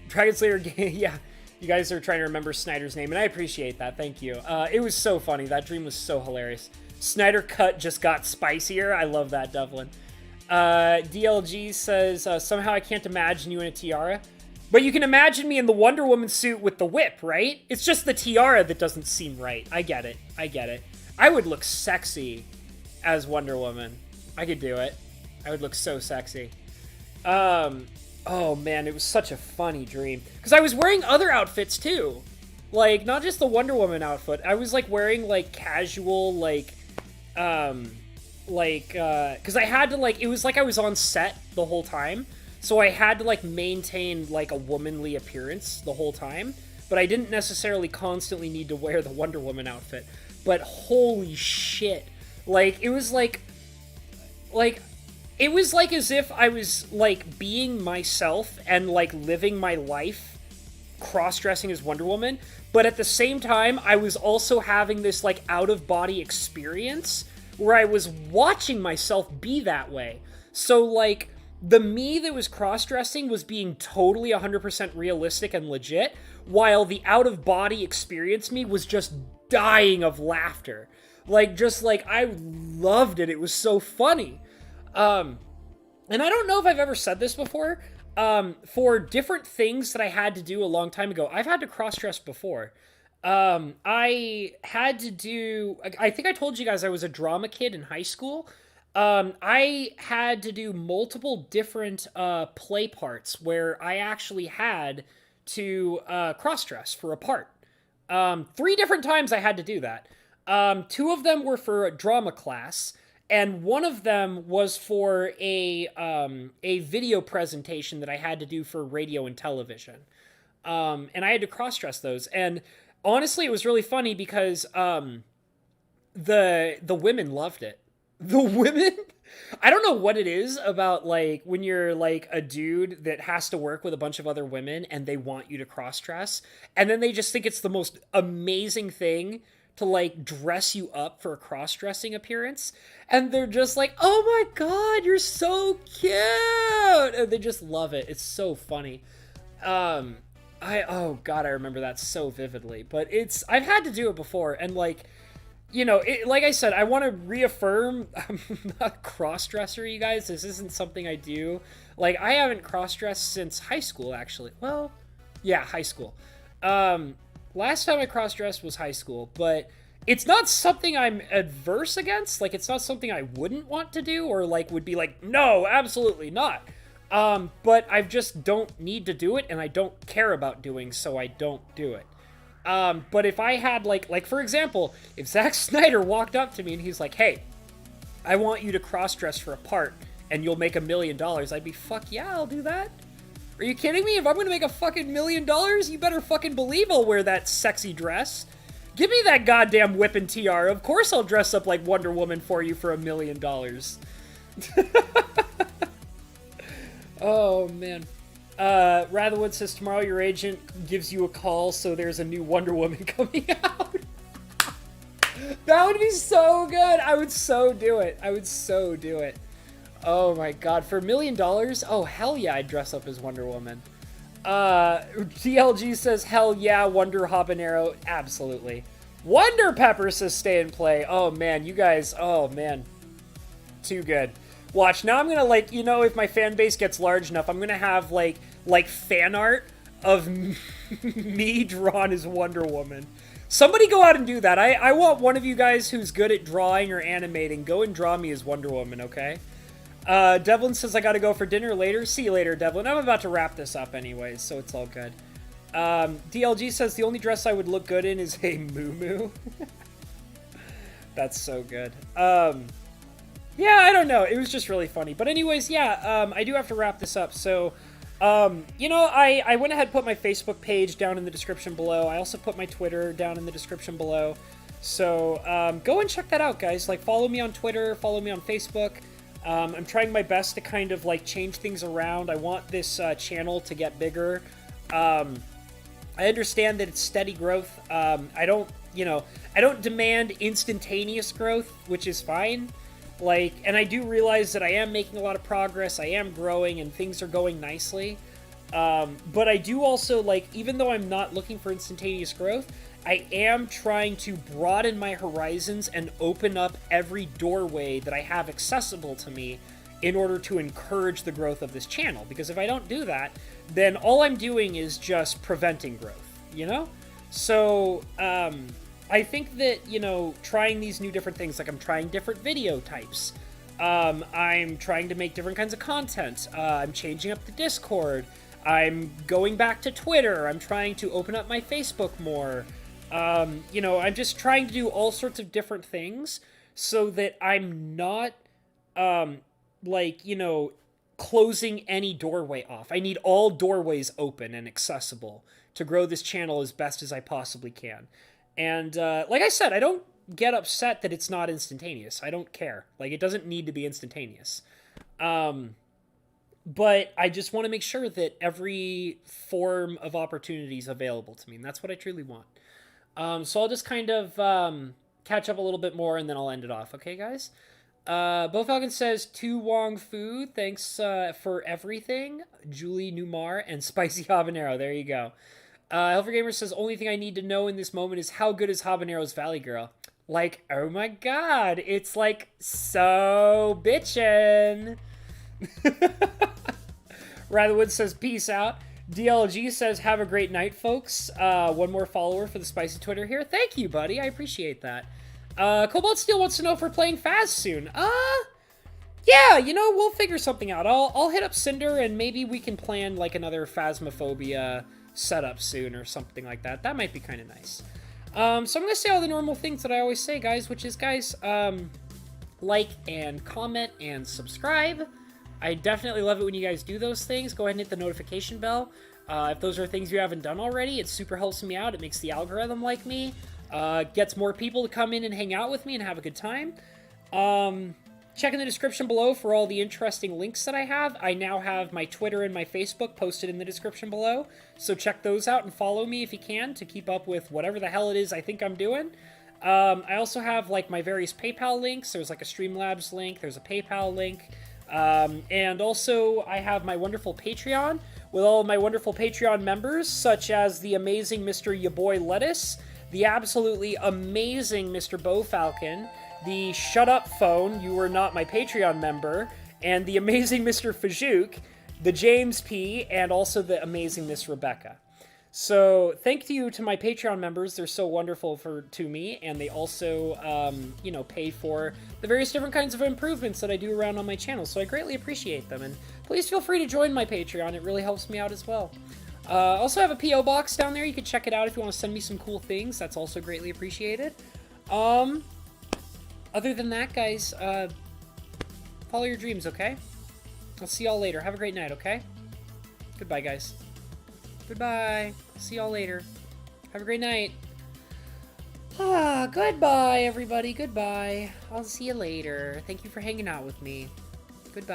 Dragon Slayer, yeah. You guys are trying to remember Snyder's name, and I appreciate that. Thank you. It was so funny. That dream was so hilarious. Snyder cut just got spicier. I love that, Devlin. DLG says, somehow I can't imagine you in a tiara. But you can imagine me in the Wonder Woman suit with the whip, right? It's just the tiara that doesn't seem right. I get it. I get it. I would look sexy as Wonder Woman. I could do it. I would look so sexy. Oh man, it was such a funny dream. Because I was wearing other outfits too. Like, not just the Wonder Woman outfit. I was like wearing like casual, like, because I had to like, it was like I was on set the whole time. So I had to like maintain like a womanly appearance the whole time. But I didn't necessarily constantly need to wear the Wonder Woman outfit. But holy shit. Like, it was like it was like as if I was like being myself and like living my life cross-dressing as Wonder Woman, but at the same time I was also having this like out-of-body experience where I was watching myself be that way. So like the me that was cross-dressing was being totally 100% realistic and legit, while the out-of-body experience me was just dying of laughter. Like, just like, I loved it. It was so funny. And I don't know if I've ever said this before, for different things that I had to do a long time ago, I've had to cross-dress before. I had to do, I think I told you guys I was a drama kid in high school. I had to do multiple different, play parts where I actually had to, cross-dress for a part. 3 different times I had to do that. 2 of them were for a drama class, and one of them was for a video presentation that I had to do for radio and television. And I had to cross-dress those. And honestly, it was really funny because the women loved it. The women, I don't know what it is about, like, when you're, like, a dude that has to work with a bunch of other women and they want you to cross-dress, and then they just think it's the most amazing thing to, like, dress you up for a cross-dressing appearance, and they're just like, oh my god, you're so cute, and they just love it. It's so funny. Oh god, I remember that so vividly, but I've had to do it before, and, like, you know, like I said, I want to reaffirm, I'm not a cross-dresser, you guys. This isn't something I do. Like, I haven't cross-dressed since high school, actually. Well, yeah, high school. Last time I cross-dressed was high school, but it's not something I'm adverse against. Like, it's not something I wouldn't want to do, or, like, would be like, no, absolutely not. But I just don't need to do it, and I don't care about doing, so I don't do it. But if I had, like, for example, if Zack Snyder walked up to me and he's like, hey, I want you to cross-dress for a part, and you'll make $1 million, I'd be, fuck yeah, I'll do that. Are you kidding me? If I'm gonna make a fucking $1 million, you better fucking believe I'll wear that sexy dress. Give me that goddamn whip and tiara. Of course I'll dress up like Wonder Woman for you for $1 million. Oh, man. Ratherwood says, tomorrow your agent gives you a call, so there's a new Wonder Woman coming out. That would be so good. I would so do it. I would so do it. Oh my god, for $1 million? Oh, hell yeah, I'd dress up as Wonder Woman. TLG says, hell yeah, Wonder Habanero. Absolutely. Wonder Pepper says stay and play. Oh man, you guys, oh man. Too good. Watch, now I'm gonna, like, you know, if my fan base gets large enough, I'm gonna have, like fan art of me drawn as Wonder Woman. Somebody go out and do that. I want one of you guys who's good at drawing or animating, go and draw me as Wonder Woman, okay? Devlin says I gotta go for dinner later. See you later, Devlin. I'm about to wrap this up anyways, so it's all good. DLG says the only dress I would look good in is a muumuu. That's so good. Yeah, I don't know. It was just really funny. But anyways, yeah, I do have to wrap this up. So, you know, I went ahead and put my Facebook page down in the description below. I also put my Twitter down in the description below. So, go and check that out, guys. Like, follow me on Twitter, follow me on Facebook. I'm trying my best to kind of, like, change things around. I want this channel to get bigger. I understand that it's steady growth. I don't demand instantaneous growth, which is fine. Like, and I do realize that I am making a lot of progress, I am growing, and things are going nicely. But I do also, like, even though I'm not looking for instantaneous growth, I am trying to broaden my horizons and open up every doorway that I have accessible to me in order to encourage the growth of this channel. Because if I don't do that, then all I'm doing is just preventing growth, you know? So, I think that, you know, trying these new different things, like I'm trying different video types, I'm trying to make different kinds of content, I'm changing up the Discord, I'm going back to Twitter, I'm trying to open up my Facebook more, you know, I'm just trying to do all sorts of different things so that I'm not, like, you know, closing any doorway off. I need all doorways open and accessible to grow this channel as best as I possibly can. And, like I said, I don't get upset that it's not instantaneous. I don't care. Like, it doesn't need to be instantaneous. But I just want to make sure that every form of opportunity is available to me, and that's what I truly want. So I'll just kind of catch up a little bit more, and then I'll end it off. Okay, guys? Bo Falcon says, To Wong Fu, thanks for everything. Julie Numar and Spicy Habanero. There you go. Helfer Gamer says, only thing I need to know in this moment is how good is Habanero's Valley Girl? Like, oh my god, it's like so bitchin'. Ratherwood says, peace out. DLG says, have a great night, folks. One more follower for the spicy Twitter here. Thank you, buddy. I appreciate that. Cobalt Steel wants to know if we're playing Phas soon. Yeah, you know, we'll figure something out. I'll hit up Cinder and maybe we can plan like another Phasmophobia setup soon or something like that. That might be kind of nice. So I'm going to say all the normal things that I always say, guys, which is, guys, like and comment and subscribe. I definitely love it when you guys do those things. Go ahead and hit the notification bell. If those are things you haven't done already, it super helps me out. It makes the algorithm like me. Gets more people to come in and hang out with me and have a good time. Check in the description below for all the interesting links that I have. I now have my Twitter and my Facebook posted in the description below, so check those out and follow me if you can to keep up with whatever the hell it is I think I'm doing. I also have like my various PayPal links. There's like a Streamlabs link, there's a PayPal link, and also I have my wonderful Patreon with all my wonderful Patreon members, such as the amazing Mr. Yaboy Lettuce, the absolutely amazing Mr. Bo Falcon, the Shut Up Phone, you were not my Patreon member, and the amazing Mr. Fajouk, the James P, and also the amazing Miss Rebecca. So, thank you to my Patreon members. They're so wonderful to me, and they also, you know, pay for the various different kinds of improvements that I do around on my channel, so I greatly appreciate them, and please feel free to join my Patreon. It really helps me out as well. Also have a P.O. Box down there. You can check it out if you want to send me some cool things. That's also greatly appreciated. Other than that, guys, follow your dreams, okay? I'll see y'all later. Have a great night, okay? Goodbye, guys. Goodbye. See y'all later. Have a great night. Goodbye, everybody. Goodbye. I'll see you later. Thank you for hanging out with me. Goodbye.